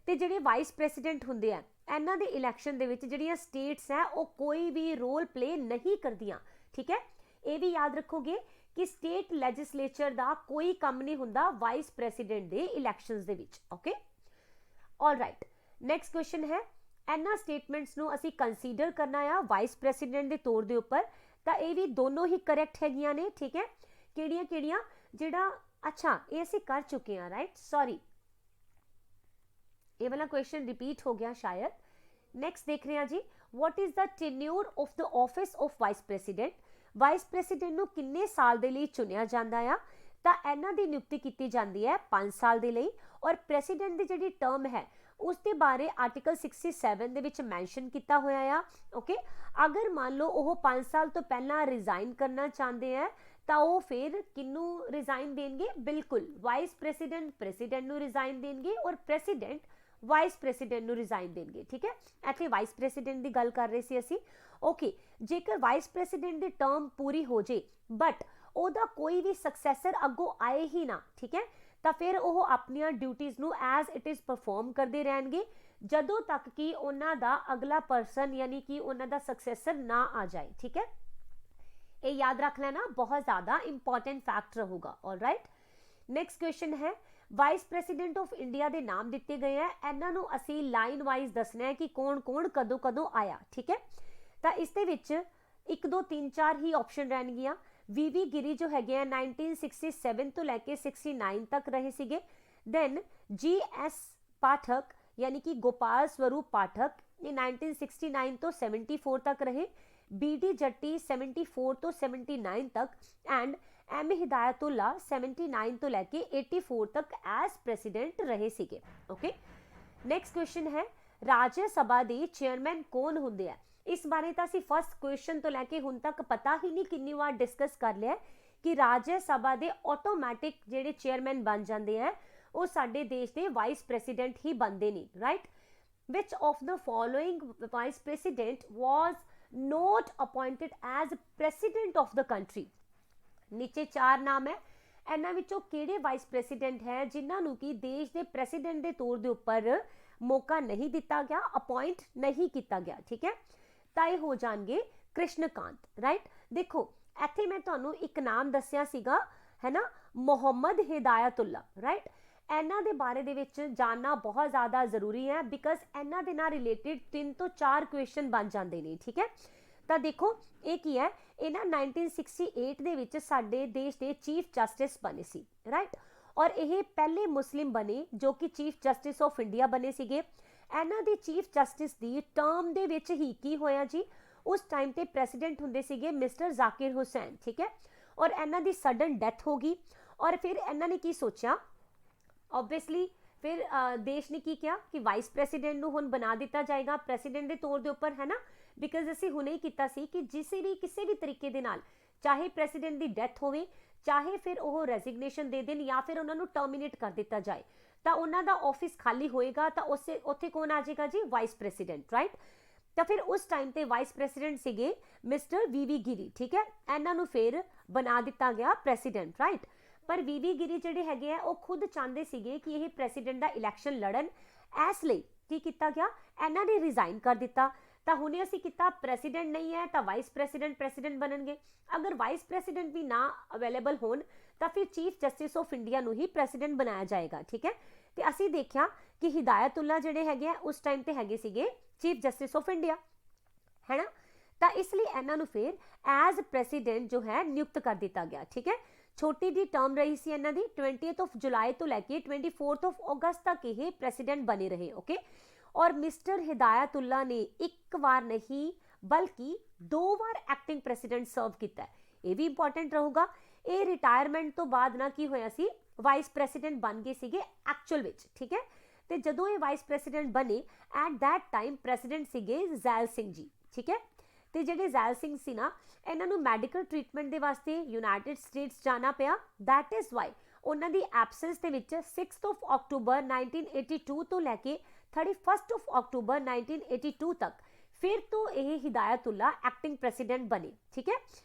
तो जिहड़े वाइस प्रेसीडेंट हुंदे आ इन्हां दे इलैक्शन दे विच जिहड़ियां स्टेट्स है वो कोई भी रोल प्ले नहीं करदियां, ठीक है। ये भी याद रखोगे कि स्टेट लैजिस्लेचर दा कोई काम नहीं हुंदा वाइस प्रेसीडेंट दे इलैक्शनस दे विच, okay. All right, next question है, इन्हां स्टेटमेंट्स नूं असीं कंसीडर करना आ वाइस प्रेसीडेंट दे तौर दे उपर, तो ये भी दोनों ही करैक्ट हैगियां ने, ठीक है। किहड़ियां किहड़ियां जिहड़ा अच्छा ये असीं कर चुके हैं, राइट, सॉरी ये वाला क्वेश्चन रिपीट हो गया शायद। ਨੈਕਸਟ ਦੇਖ ਰਹੇ ਹਾਂ ਜੀ, what is the tenure of the office of vice president? Vice president ਨੂੰ ਕਿੰਨੇ ਸਾਲ ਦੇ ਲਈ ਚੁਣਿਆ ਜਾਂਦਾ ਆ? ਤਾਂ ਇਹਨਾਂ ਦੀ ਨਿਯੁਕਤੀ ਕੀਤੀ ਜਾਂਦੀ ਹੈ 5 ਸਾਲ ਦੇ ਲਈ, ਔਰ ਪ੍ਰੈਸੀਡੈਂਟ ਦੀ ਜਿਹੜੀ ਟਰਮ ਹੈ ਉਸ ਦੇ ਬਾਰੇ ਆਰਟੀਕਲ 67 ਦੇ ਵਿੱਚ ਮੈਂਸ਼ਨ ਕੀਤਾ ਹੋਇਆ ਆ। ਓਕੇ, ਅਗਰ ਮੰਨ ਲਓ ਉਹ 5 ਸਾਲ ਤੋਂ ਪਹਿਲਾਂ ਰਿਜ਼ਾਈਨ ਕਰਨਾ ਚਾਹੁੰਦੇ ਆ ਤਾਂ ਉਹ ਫਿਰ ਕਿਹਨੂੰ ਰਿਜ਼ਾਈਨ ਦੇਣਗੇ? ਬਿਲਕੁਲ ਵਾਈਸ ਪ੍ਰੈਸੀਡੈਂਟ ਨੂੰ ਰਿਜ਼ਾਈਨ ਦੇਣਗੇ, ਔਰ ਪ੍ਰੈਸੀਡੈਂਟ ਵਾਈਸ ਪ੍ਰੈਸੀਡੈਂਟ ਨੂੰ ਰਿਜ਼ਾਈਨ ਦੇਣਗੇ। ਠੀਕ ਹੈ, ਇੱਥੇ ਵਾਈਸ ਪ੍ਰੈਸੀਡੈਂਟ ਦੀ ਗੱਲ ਕਰ ਰਹੇ ਸੀ ਅਸੀਂ। ਓਕੇ, ਜੇਕਰ ਵਾਈਸ ਪ੍ਰੈਸੀਡੈਂਟ ਦੀ ਟਰਮ ਪੂਰੀ ਹੋ ਜੇ ਬਟ ਉਹਦਾ ਕੋਈ ਵੀ ਸਕਸੈਸਰ ਅੱਗੋਂ ਆਏ ਹੀ ਨਾ, ਠੀਕ ਹੈ, ਤਾਂ ਫਿਰ ਉਹ ਆਪਣੀਆਂ ਡਿਊਟੀਜ਼ ਨੂੰ ਐਜ਼ ਇਟ ਇਜ਼ ਪਰਫਾਰਮ ਕਰਦੇ ਰਹਿਣਗੇ ਜਦੋਂ ਤੱਕ ਕਿ ਉਹਨਾਂ ਦਾ ਅਗਲਾ ਪਰਸਨ ਯਾਨੀ ਕਿ ਉਹਨਾਂ ਦਾ ਸਕਸੈਸਰ ਨਾ ਆ ਜਾਏ। ਠੀਕ ਹੈ, ਇਹ ਯਾਦ ਰੱਖ ਲੈਣਾ, ਬਹੁਤ ਜ਼ਿਆਦਾ ਇੰਪॉर्टेंट ਫੈਕਟ ਰਹੂਗਾ। ਆਲਰਾਈਟ, ਨੈਕਸਟ ਕੁਐਸਚਨ ਹੈ, ਵਾਈਸ ਪ੍ਰੈਸੀਡੈਂਟ ਆਫ ਇੰਡੀਆ ਦੇ ਨਾਮ ਦਿੱਤੇ ਗਏ ਆ, ਇਹਨਾਂ ਨੂੰ ਅਸੀਂ ਲਾਈਨ ਵਾਈਜ਼ ਦੱਸਣਾ ਹੈ ਕਿ ਕੌਣ ਕੌਣ ਕਦੋਂ ਕਦੋਂ ਆਇਆ। ਠੀਕ ਹੈ, ਤਾਂ ਇਸ ਦੇ ਵਿੱਚ 1 2 3 4 ਹੀ ਆਪਸ਼ਨ ਰਹਿਣਗੀਆਂ। ਵੀਵੀ ਗਿਰੀ ਜੋ ਹੈਗੇ ਆ 1967 ਤੋਂ ਲੈ ਕੇ 69 ਤੱਕ ਰਹੇ ਸੀਗੇ। ਦੈਨ GS ਪਾਠਕ ਯਾਨੀ ਕਿ ਗੋਪਾਲ ਸਵਰੂਪ ਪਾਠਕ, ਇਹ 1969 ਤੋਂ 74 ਤੱਕ ਰਹੇ। BD ਜੱਟੀ 74 ਤੋਂ 79 ਤੱਕ, ਐਂਡ M ਹਿਦਾਇਤੁੱਲਾ 79 ਤੋਂ ਲੈ ਕੇ 84 ਤੱਕ ਐਜ਼ ਪ੍ਰੈਸੀਡੈਂਟ ਰਹੇ ਸੀਗੇ। ਓਕੇ, ਨੈਕਸਟ ਕੁਐਸਚਨ ਹੈ, ਰਾਜ ਸਭਾ ਦੇ ਚੇਅਰਮੈਨ ਕੌਣ ਹੁੰਦੇ ਆ? ਇਸ ਬਾਰੇ ਤਾਂ ਅਸੀਂ ਫਸਟ ਕੁਐਸਚਨ ਤੋਂ ਲੈ ਕੇ ਹੁਣ ਤੱਕ ਪਤਾ ਹੀ ਨਹੀਂ ਕਿੰਨੀ ਵਾਰ ਡਿਸਕਸ ਕਰ ਲਿਆ ਕਿ ਰਾਜ ਸਭਾ ਦੇ ਆਟੋਮੈਟਿਕ ਜਿਹੜੇ ਚੇਅਰਮੈਨ ਬਣ ਜਾਂਦੇ ਆ ਉਹ ਸਾਡੇ ਦੇਸ਼ ਦੇ ਵਾਈਸ ਪ੍ਰੈਸੀਡੈਂਟ ਹੀ ਬਣਦੇ ਨੇ। Right, which of the following vice president was not appointed as president of the country? ਨੀਚੇ 4 ਨਾਮ ਹੈ, ਇਹਨਾਂ ਵਿੱਚੋਂ ਕਿਹੜੇ ਵਾਈਸ ਪ੍ਰੈਸੀਡੈਂਟ ਹੈ ਜਿਨ੍ਹਾਂ ਨੂੰ ਕਿ ਦੇਸ਼ ਦੇ ਪ੍ਰੈਸੀਡੈਂਟ ਦੇ ਤੌਰ ਦੇ ਉੱਪਰ ਮੌਕਾ ਨਹੀਂ ਦਿੱਤਾ ਗਿਆ, ਅਪਾਇੰਟ ਨਹੀਂ ਕੀਤਾ ਗਿਆ। ਠੀਕ ਹੈ, ਤਾਂ ਇਹ ਹੋ ਜਾਣਗੇ ਕ੍ਰਿਸ਼ਨਕਾਂਤ। ਰਾਈਟ, ਦੇਖੋ ਇੱਥੇ ਮੈਂ ਤੁਹਾਨੂੰ ਇੱਕ ਨਾਮ ਦੱਸਿਆ ਸੀਗਾ, ਹੈ ਨਾ, ਮੁਹੰਮਦ ਹਿਦਾਇਤੁੱਲਾ। ਰਾਈਟ, ਇਹਨਾਂ ਦੇ ਬਾਰੇ ਦੇ ਵਿੱਚ ਜਾਣਨਾ ਬਹੁਤ ਜ਼ਿਆਦਾ ਜ਼ਰੂਰੀ ਹੈ ਬਿਕਾਜ਼ ਇਹਨਾਂ ਦੇ ਨਾਲ ਰਿਲੇਟਿਡ 3 ਤੋਂ 4 ਕੁਐਸਚਨ ਬਣ ਜਾਂਦੇ ਨੇ। ਠੀਕ ਹੈ, ਤਾਂ ਦੇਖੋ ਇਹ ਕੀ ਹੈ, ਇਹਨਾਂ 1968 ਦੇ ਵਿੱਚ ਸਾਡੇ ਦੇਸ਼ ਦੇ ਚੀਫ ਜਸਟਿਸ ਬਣੇ ਸੀ। ਰਾਈਟ, ਔਰ ਇਹ ਪਹਿਲੇ ਮੁਸਲਿਮ ਬਣੇ ਜੋ ਕਿ ਚੀਫ ਜਸਟਿਸ ਆਫ ਇੰਡੀਆ ਬਣੇ ਸੀਗੇ। ਇਹਨਾਂ ਦੀ ਚੀਫ ਜਸਟਿਸ ਦੀ ਟਰਮ ਦੇ ਵਿੱਚ ਹੀ ਕੀ ਹੋਇਆ ਜੀ, ਉਸ ਟਾਈਮ ਤੇ ਪ੍ਰੈਸੀਡੈਂਟ ਹੁੰਦੇ ਸੀਗੇ ਮਿਸਟਰ ਜ਼ਾਕਿਰ ਹੁਸੈਨ। ਠੀਕ ਹੈ, ਔਰ ਇਹਨਾਂ ਦੀ ਸਡਨ ਡੈਥ ਹੋ ਗਈ, ਔਰ ਫਿਰ ਇਹਨਾਂ ਨੇ ਕੀ ਸੋਚਿਆ, ਆਬਵੀਅਸਲੀ ਫਿਰ ਦੇਸ਼ ਨੇ ਕੀ ਕਿਹਾ ਕਿ ਵਾਈਸ ਪ੍ਰੈਸੀਡੈਂਟ ਨੂੰ ਹੁਣ ਬਣਾ ਦਿੱਤਾ ਜਾਏਗਾ ਪ੍ਰੈਸੀਡੈਂਟ ਦੇ ਤੌਰ ਦੇ ਉੱਪਰ, ਹੈ ਨਾ, ਬਿਕਾਜ਼ ਅਸੀਂ ਹੁਣੇ ਹੀ ਕੀਤਾ ਸੀ ਕਿ ਕਿਸੇ ਵੀ ਤਰੀਕੇ ਦੇ ਨਾਲ ਚਾਹੇ ਪ੍ਰੈਸੀਡੈਂਟ ਦੀ ਡੈਥ ਹੋਵੇ, ਚਾਹੇ ਫਿਰ ਉਹ ਰੈਜ਼ਿਗਨੇਸ਼ਨ ਦੇ ਦੇਣ ਜਾਂ ਫਿਰ ਉਹਨਾਂ ਨੂੰ ਟਰਮੀਨੇਟ ਕਰ ਦਿੱਤਾ ਜਾਏ, ਤਾਂ ਉਹਨਾਂ ਦਾ ਆਫਿਸ ਖਾਲੀ ਹੋਏਗਾ ਤਾਂ ਉੱਥੇ ਕੌਣ ਆ ਜਾਏਗਾ ਜੀ, ਵਾਈਸ ਪ੍ਰੈਸੀਡੈਂਟ। ਰਾਈਟ, ਤਾਂ ਫਿਰ ਉਸ ਟਾਈਮ ਤੇ ਵਾਈਸ ਪ੍ਰੈਸੀਡੈਂਟ ਸੀਗੇ ਮਿਸਟਰ ਵੀਵੀ ਗਿਰੀ। ਠੀਕ ਹੈ, ਇਹਨਾਂ ਨੂੰ ਫਿਰ ਬਣਾ ਦਿੱਤਾ ਗਿਆ ਪ੍ਰੈਸੀਡੈਂਟ। ਰਾਈਟ, ਪਰ ਵੀਵੀ ਗਿਰੀ ਜਿਹੜੇ ਹੈਗੇ ਆ ਉਹ ਖੁਦ ਚਾਹੁੰਦੇ ਸੀਗੇ ਕਿ ਇਹ ਪ੍ਰੈਸੀਡੈਂਟ ਦਾ ਇਲੈਕਸ਼ਨ ਲੜਨ, ਇਸ ਲਈ ਕੀ ਕੀਤਾ ਗਿਆ, ਇਹਨਾਂ ਨੇ ਰਿਜ਼ਾਈਨ ਕਰ ਦਿੱਤਾ। ਤਾਂ ਹੁਣੇ ਅਸੀਂ ਕੀਤਾ ਪ੍ਰੈਸੀਡੈਂਟ ਨਹੀਂ ਹੈ ਤਾਂ ਵਾਈਸ ਪ੍ਰੈਸੀਡੈਂਟ ਬਣਨਗੇ। ਅਗਰ ਵਾਈਸ ਪ੍ਰੈਸੀਡੈਂਟ ਵੀ ਨਾ ਅਵੇਲੇਬਲ ਹੋਣ ਤਾਂ ਫਿਰ ਚੀਫ ਜਸਟਿਸ ਆਫ ਇੰਡੀਆ ਨੂੰ ਹੀ ਪ੍ਰੈਸੀਡੈਂਟ ਬਣਾਇਆ ਜਾਏਗਾ। ਠੀਕ ਹੈ, ਤੇ ਅਸੀਂ ਦੇਖਿਆ ਕਿ ਹਿਦਾਇਤੁੱਲਾ ਜਿਹੜੇ ਹੈਗੇ ਆ ਉਸ ਟਾਈਮ ਤੇ ਹੈਗੇ ਸੀਗੇ ਚੀਫ ਜਸਟਿਸ ਆਫ ਇੰਡੀਆ, ਹੈ ਨਾ, ਤਾਂ ਇਸ ਲਈ ਇਹਨਾਂ ਨੂੰ ਫਿਰ ਐਜ਼ ਪ੍ਰੈਸੀਡੈਂਟ ਜੋ ਹੈ ਨਿਯੁਕਤ ਕਰ ਦਿੱਤਾ ਗਿਆ। ਠੀਕ ਹੈ, ਛੋਟੀ ਦੀ ਟਰਮ ਰਹੀ ਸੀ ਇਹਨਾਂ ਦੀ, 20th of July ਤੋਂ ਲੈ ਕੇ 24th of August ਤੱਕ ਇਹ ਪ੍ਰੈਸੀਡੈਂਟ ਬਣੇ ਰਹੇ। ਓਕੇ, ਔਰ ਮਿਸਟਰ ਹਿਦਾਇਤੁੱਲਾ ਨੇ ਇੱਕ ਵਾਰ ਨਹੀਂ ਬਲਕਿ 2 ਵਾਰ ਐਕਟਿੰਗ ਪ੍ਰੈਸੀਡੈਂਟ ਸਰਵ ਕੀਤਾ ਹੈ। ਇਹ ਵੀ ਇੰਪੋਰਟੈਂਟ ਰਹੂਗਾ। ਇਹ ਰਿਟਾਇਰਮੈਂਟ ਤੋਂ ਬਾਅਦ ਨਾ ਕੀ ਹੋਇਆ ਸੀ, ਵਾਈਸ ਪ੍ਰੈਸੀਡੈਂਟ ਬਣ ਗਏ ਸੀਗੇ ਐਕਚੁਅਲ ਵਿੱਚ। ਠੀਕ ਹੈ, ਤੇ ਜਦੋਂ ਇਹ ਵਾਈਸ ਪ੍ਰੈਸੀਡੈਂਟ ਬਣੇ ਐਟ ਦੈਟ ਟਾਈਮ ਪ੍ਰੈਸੀਡੈਂਟ ਸੀਗੇ ਜ਼ੈਲ ਸਿੰਘ ਜੀ। ਠੀਕ ਹੈ, ਤੇ ਜਿਹੜੇ ਜ਼ੈਲ ਸਿੰਘ ਸੀ ਨਾ, ਇਹਨਾਂ ਨੂੰ ਮੈਡੀਕਲ ਟ੍ਰੀਟਮੈਂਟ ਦੇ ਵਾਸਤੇ ਯੂਨਾਈਟਿਡ ਸਟੇਟਸ ਜਾਣਾ ਪਿਆ। ਦੈਟ ਇਜ਼ ਵਾਈ ਉਹਨਾਂ ਦੀ ਐਬਸੈਂਸ ਦੇ ਵਿੱਚ 6th of October 1982 ਤੋਂ ਲੈ ਕੇ 31st of October 1982 ਤੱਕ ਫਿਰ ਤੋਂ ਇਹ ਹਿਦਾਇਤੁੱਲਾ ਐਕਟਿੰਗ ਪ੍ਰੈਸੀਡੈਂਟ ਬਣੇ। ਠੀਕ ਹੈ,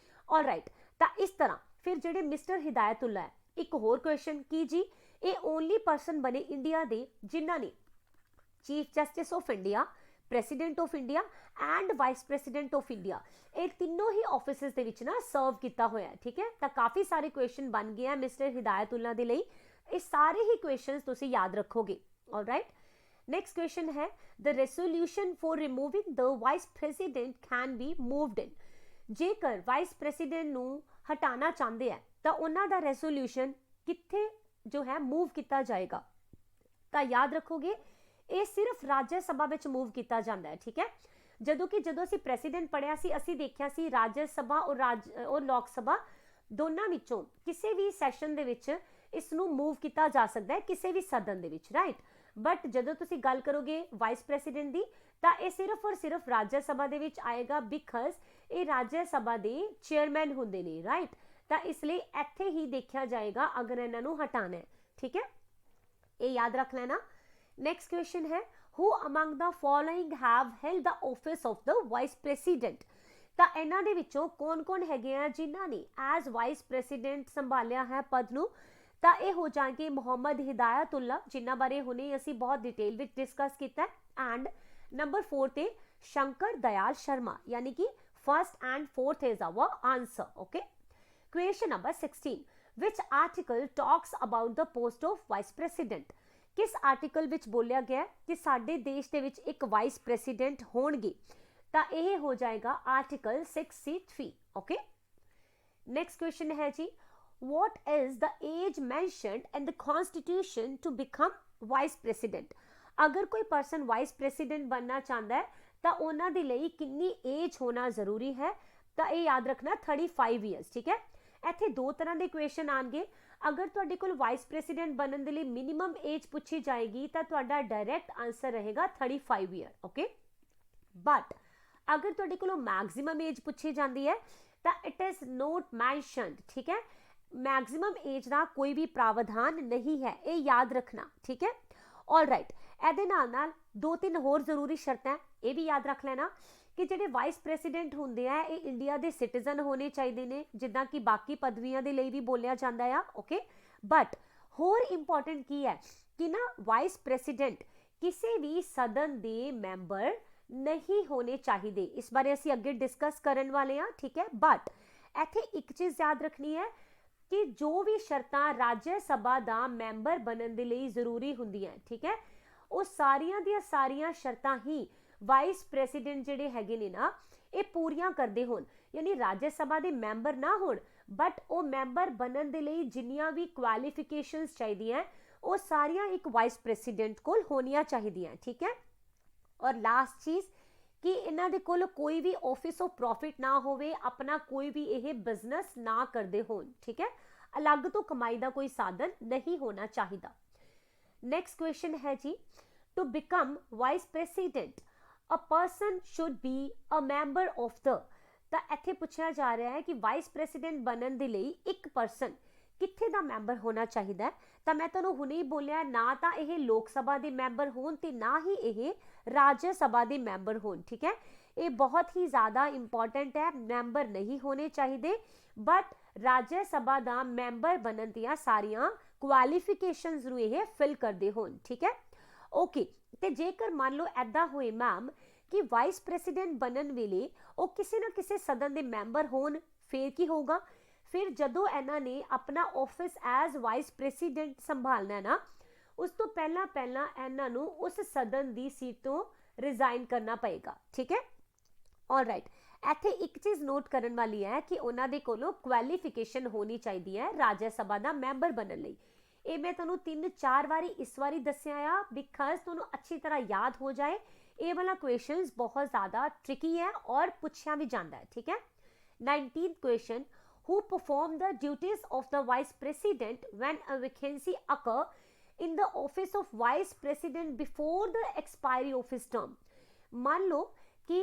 ਆਲਰਾਈਟ, ਤਾਂ ਇਸ ਤਰ੍ਹਾਂ ਫਿਰ ਜਿਹੜੇ ਮਿਸਟਰ ਹਿਦਾਇਤੁੱਲਾ ਹੈ, ਇੱਕ ਹੋਰ ਕੁਐਸਚਨ ਕੀ ਜੀ, ਇਹ ਓਨਲੀ ਪਰਸਨ ਬਣੇ ਇੰਡੀਆ ਦੇ ਜਿਨ੍ਹਾਂ ਨੇ chief justice of India, president of India and vice president of India, ਇਹ ਤਿੰਨੋਂ ਹੀ ਆਫਿਸਿਸ ਦੇ ਵਿੱਚ ਨਾ ਸਰਵ ਕੀਤਾ ਹੋਇਆ ਹੈ। ਠੀਕ ਹੈ, ਤਾਂ ਕਾਫੀ ਸਾਰੇ ਕੁਐਸਚਨ ਬਣ ਗਏ ਆ ਮਿਸਟਰ ਹਿਦਾਇਤੁੱਲਾ ਦੇ ਲਈ। ਇਹ ਸਾਰੇ ਹੀ ਕੁਐਸਚਨਸ ਤੁਸੀਂ ਯਾਦ ਰੱਖੋਗੇ। ਆਲਰਾਈਟ, next question है, the resolution for removing the vice president can be moved in। ਜੇਕਰ ਵਾਈਸ ਪ੍ਰੈਸੀਡੈਂਟ ਨੂੰ ਹਟਾਣਾ ਚਾਹੁੰਦੇ ਆ ਤਾਂ ਉਹਨਾਂ ਦਾ ਰੈਜ਼ੋਲੂਸ਼ਨ ਕਿੱਥੇ ਜੋ ਹੈ ਮੂਵ ਕੀਤਾ ਜਾਏਗਾ, ਤਾਂ ਯਾਦ ਰੱਖੋਗੇ ਇਹ ਸਿਰਫ ਰਾਜ ਸਭਾ ਵਿੱਚ ਮੂਵ ਕੀਤਾ ਜਾਂਦਾ ਹੈ, ਠੀਕ ਹੈ। ਜਦੋਂ ਅਸੀਂ ਪ੍ਰੈਸੀਡੈਂਟ ਪੜ੍ਹਿਆ ਸੀ, ਅਸੀਂ ਦੇਖਿਆ ਸੀ ਰਾਜ ਸਭਾ ਔਰ ਲੋਕ ਸਭਾ ਦੋਨਾਂ ਵਿੱਚੋਂ ਕਿਸੇ ਵੀ ਸੈਸ਼ਨ ਦੇ ਵਿੱਚ ਇਸ ਨੂੰ ਮੂਵ ਕੀਤਾ ਜਾ ਸਕਦਾ ਹੈ, ਕਿਸੇ ਵੀ ਸਦਨ ਦੇ ਵਿੱਚ, ਰਾਈਟ। ਬਟ ਜਦੋਂ ਤੁਸੀਂ ਗੱਲ ਕਰੋਗੇ ਵਾਈਸ ਪ੍ਰੈਸੀਡੈਂਟ ਦੀ, ਤਾਂ ਇਹ ਸਿਰਫ ਔਰ ਸਿਰਫ ਰਾਜ ਸਭਾ ਦੇ ਵਿੱਚ ਆਏਗਾ, ਬਿਕਾਜ਼ ਇਹ ਰਾਜ ਸਭਾ ਦੇ ਚੇਅਰਮੈਨ ਹੁੰਦੇ ਨੇ, ਰਾਈਟ। ਤਾਂ ਇਸ ਲਈ ਇੱਥੇ ਹੀ ਦੇਖਿਆ ਜਾਏਗਾ ਅਗਰ ਇਹਨਾਂ ਨੂੰ ਹਟਾਣਾ ਹੈ, ਠੀਕ ਹੈ, ਇਹ ਯਾਦ ਰੱਖ ਲੈਣਾ। ਨੈਕਸਟ ਕੁਐਸਚਨ ਹੈ, who among the following have held the office of the vice president? ਤਾਂ ਇਹਨਾਂ ਦੇ ਵਿੱਚੋਂ ਕੌਣ ਹੈਗੇ ਆ ਜਿਨ੍ਹਾਂ ਨੇ ਐਜ਼ ਵਾਈਸ ਪ੍ਰੈਸੀਡੈਂਟ ਸੰਭਾਲਿਆ ਹੈ ਪਦ ਨੂੰ? ਤਾਂ ਇਹ ਹੋ ਜਾਣਗੇ ਮੁਹੰਮਦ ਹਿਦਾਇਤੁੱਲਾ, ਜਿਨ੍ਹਾਂ ਬਾਰੇ ਹੁਣੇ ਅਸੀਂ ਬਹੁਤ ਡਿਟੇਲ ਵਿੱਚ ਡਿਸਕਸ ਕੀਤਾ, ਐਂਡ ਨੰਬਰ 4 ਤੇ ਸ਼ੰਕਰ ਦयाल शर्मा, यानी कि first and fourth is our answer. Okay, question number 16, which article talks about the post of vice president? किस आर्टिकल विच बोलिया गया कि साडे देश दे विच एक वाइस प्रेसिडेंट होणगे? ਤਾਂ ਇਹ ਹੋ ਜਾਏਗਾ आर्टिकल 63. ओके, नेक्स्ट क्वेश्चन है जी, what is the age mentioned in the constitution to become vice president? अगर कोई पर्सन वाइस प्रेसिडेंट बनना चाहता है ਤਾਂ ਉਹਨਾਂ ਦੇ ਲਈ ਕਿੰਨੀ ਏਜ ਹੋਣਾ ਜ਼ਰੂਰੀ ਹੈ? ਤਾਂ ਇਹ ਯਾਦ ਰੱਖਣਾ 35 ਇਅਰਸ, ਠੀਕ ਹੈ। ਇੱਥੇ ਦੋ ਤਰ੍ਹਾਂ ਦੇ ਕੁਐਸਚਨ ਆਣਗੇ। ਅਗਰ ਤੁਹਾਡੇ ਕੋਲ ਵਾਈਸ ਪ੍ਰੈਸੀਡੈਂਟ ਬਣਨ ਦੇ ਲਈ ਮਿਨੀਮਮ ਏਜ ਪੁੱਛੀ ਜਾਏਗੀ ਤਾਂ ਤੁਹਾਡਾ ਡਾਇਰੈਕਟ ਆਨਸਰ ਰਹੇਗਾ 35 ਇਅਰ, ਓਕੇ। ਬਟ ਅਗਰ ਤੁਹਾਡੇ ਕੋਲੋਂ ਮੈਕਸਿਮਮ ਏਜ ਪੁੱਛੀ ਜਾਂਦੀ ਹੈ ਤਾਂ ਇਟ ਇਜ਼ ਨੋਟ ਮੈਂਸ਼ਨਡ, ਠੀਕ ਹੈ। ਮੈਕਸਿਮਮ ਏਜ ਦਾ ਕੋਈ ਵੀ ਪ੍ਰਾਵਧਾਨ ਨਹੀਂ ਹੈ, ਇਹ ਯਾਦ ਰੱਖਣਾ, ਠੀਕ ਹੈ। ऑल राइट, ਇਹਦੇ ਨਾਲ ਦੋ ਤਿੰਨ ਹੋਰ ਜ਼ਰੂਰੀ ਸ਼ਰਤਾਂ ਇਹ ਵੀ ਯਾਦ ਰੱਖ ਲੈਣਾ ਕਿ ਜਿਹੜੇ ਵਾਈਸ ਪ੍ਰੈਸੀਡੈਂਟ ਹੁੰਦੇ ਆ ਇਹ ਇੰਡੀਆ ਦੇ ਸਿਟੀਜ਼ਨ ਹੋਣੇ ਚਾਹੀਦੇ ਨੇ, ਜਿੱਦਾਂ ਕਿ ਬਾਕੀ ਪਦਵੀਆਂ ਦੇ ਲਈ ਵੀ ਬੋਲਿਆ ਜਾਂਦਾ ਆ, ਓਕੇ। ਬਟ ਹੋਰ ਇੰਪੋਰਟੈਂਟ ਕੀ ਹੈ ਕਿ ਨਾ ਵਾਈਸ ਪ੍ਰੈਸੀਡੈਂਟ ਕਿਸੇ ਵੀ ਸਦਨ ਦੇ ਮੈਂਬਰ ਨਹੀਂ ਹੋਣੇ ਚਾਹੀਦੇ। ਇਸ ਬਾਰੇ ਅਸੀਂ ਅੱਗੇ ਡਿਸਕਸ ਕਰਨ ਵਾਲੇ ਹਾਂ, ਠੀਕ ਹੈ। ਬਟ ਇੱਥੇ ਇੱਕ ਚੀਜ਼ ਯਾਦ ਰੱਖਣੀ ਹੈ ਕਿ ਜੋ ਵੀ ਸ਼ਰਤਾਂ ਰਾਜ ਸਭਾ ਦਾ ਮੈਂਬਰ ਬਣਨ ਦੇ ਲਈ ਜ਼ਰੂਰੀ ਹੁੰਦੀਆਂ, ਠੀਕ ਹੈ, ਉਹ ਸਾਰੀਆਂ ਦੀਆਂ ਸਾਰੀਆਂ ਸ਼ਰਤਾਂ ਹੀ ਵਾਈਸ ਪ੍ਰੈਸੀਡੈਂਟ ਜਿਹੜੇ ਹੈਗੇ ਨੇ ਨਾ ਇਹ ਪੂਰੀਆਂ ਕਰਦੇ ਹੋਣ। ਯਾਨੀ ਰਾਜ ਸਭਾ ਦੇ ਮੈਂਬਰ ਨਾ ਹੋਣ ਬਟ ਉਹ ਮੈਂਬਰ ਬਣਨ ਦੇ ਲਈ ਜਿੰਨੀਆਂ ਵੀ ਕੁਆਲੀਫਿਕੇਸ਼ਨਸ ਚਾਹੀਦੀਆਂ ਉਹ ਸਾਰੀਆਂ ਇੱਕ ਵਾਈਸ ਪ੍ਰੈਸੀਡੈਂਟ ਕੋਲ ਹੋਣੀਆਂ ਚਾਹੀਦੀਆਂ, ਠੀਕ ਹੈ। ਔਰ ਲਾਸਟ ਚੀਜ਼ ਕਿ ਇਹਨਾਂ ਦੇ ਕੋਲ ਕੋਈ ਵੀ ਆਫਿਸ ਆਫ ਪ੍ਰੋਫਿਟ ਨਾ ਹੋਵੇ, ਆਪਣਾ ਕੋਈ ਵੀ ਇਹ ਬਿਜ਼ਨਸ ਨਾ ਕਰਦੇ ਹੋਣ, ਠੀਕ ਹੈ। ਅਲੱਗ ਤੋਂ ਕਮਾਈ ਦਾ ਕੋਈ ਸਾਧਨ ਨਹੀਂ ਹੋਣਾ ਚਾਹੀਦਾ। ਨੈਕਸਟ ਕੁਐਸਚਨ ਹੈ ਜੀ, to become vice president a person should be a member of the. ਤਾਂ ਇੱਥੇ ਪੁੱਛਿਆ ਜਾ ਰਿਹਾ ਹੈ ਕਿ ਵਾਈਸ ਪ੍ਰੈਸੀਡੈਂਟ ਬਣਨ ਦੇ ਲਈ ਇੱਕ ਪਰਸਨ ਕਿੱਥੇ ਦਾ ਮੈਂਬਰ ਹੋਣਾ ਚਾਹੀਦਾ ਹੈ? ਤਾਂ ਮੈਂ ਤੁਹਾਨੂੰ ਹੁਣੇ ਹੀ ਬੋਲਿਆ, ਨਾ ਤਾਂ ਇਹ ਲੋਕ ਸਭਾ ਦੇ ਮੈਂਬਰ ਹੋਣ ਤੇ ਨਾ ਹੀ ਇਹ ਰਾਜ ਸਭਾ ਦੇ ਮੈਂਬਰ ਹੋਣ, ਠੀਕ ਹੈ। ਇਹ ਬਹੁਤ ਹੀ ਜ਼ਿਆਦਾ ਇੰਪੋਰਟੈਂਟ ਹੈ, ਮੈਂਬਰ ਨਹੀਂ ਹੋਣੇ ਚਾਹੀਦੇ but Raj Sabha the member ਬਣਨ ਦੀਆਂ ਸਾਰੀਆਂ ਕੁਆਲੀਫਿਕੇਸ਼ਨਸ ਨੂੰ ਇਹ ਫਿਲ ਕਰਦੇ ਹੋਣ, ਠੀਕ ਹੈ, ਓਕੇ। ਤੇ ਜੇਕਰ ਮੰਨ ਲਓ ਐਦਾਂ ਹੋਏ ਮੈਮ ਕਿ ਵਾਈਸ ਪ੍ਰੈਸੀਡੈਂਟ ਬਣਨ ਵੇਲੇ ਉਹ ਕਿਸੇ ਨਾ ਕਿਸੇ ਸਦਨ ਦੇ ਮੈਂਬਰ ਹੋਣ, ਫਿਰ ਕੀ ਹੋਊਗਾ? ਫਿਰ ਜਦੋਂ ਇਹਨਾਂ ਨੇ ਆਪਣਾ ਆਫਿਸ ਐਜ਼ ਵਾਈਸ ਪ੍ਰੈਸੀਡੈਂਟ ਸੰਭਾਲਣਾ ਨਾ, ਉਸ ਤੋਂ ਪਹਿਲਾਂ ਇਹਨਾਂ ਨੂੰ ਉਸ ਸਦਨ ਦੀ ਸੀਟ ਤੋਂ ਰਿਜ਼ਾਈਨ ਕਰਨਾ ਪਏਗਾ, ਠੀਕ ਹੈ। ਆਲ ਰਾਈਟ, ਇੱਥੇ ਇੱਕ ਚੀਜ਼ ਨੋਟ ਕਰਨ ਵਾਲੀ ਹੈ ਕਿ ਉਹਨਾਂ ਦੇ ਕੋਲੋਂ ਕੁਆਲੀਫਿਕੇਸ਼ਨ ਹੋਣੀ ਚਾਹੀਦੀ ਹੈ ਰਾਜ ਸਭਾ ਦਾ ਮੈਂਬਰ ਬਣਨ ਲਈ। ਇਹ ਮੈਂ ਤੁਹਾਨੂੰ 3-4 ਵਾਰੀ ਇਸ ਵਾਰੀ ਦੱਸਿਆ ਆ ਬਿਕਾਜ਼ ਤੁਹਾਨੂੰ ਅੱਛੀ ਤਰ੍ਹਾਂ ਯਾਦ ਹੋ ਜਾਏ। ਇਹ ਵਾਲਾ ਕੁਐਸਚਨਸ ਬਹੁਤ ਜ਼ਿਆਦਾ ਟ੍ਰਿਕੀ ਹੈ ਔਰ ਪੁੱਛਿਆ ਵੀ ਜਾਂਦਾ ਹੈ, ਠੀਕ ਹੈ। 19th question, who perform the duties of the vice president when a vacancy occur in the office of vice president before the expiry of his term? मान लो कि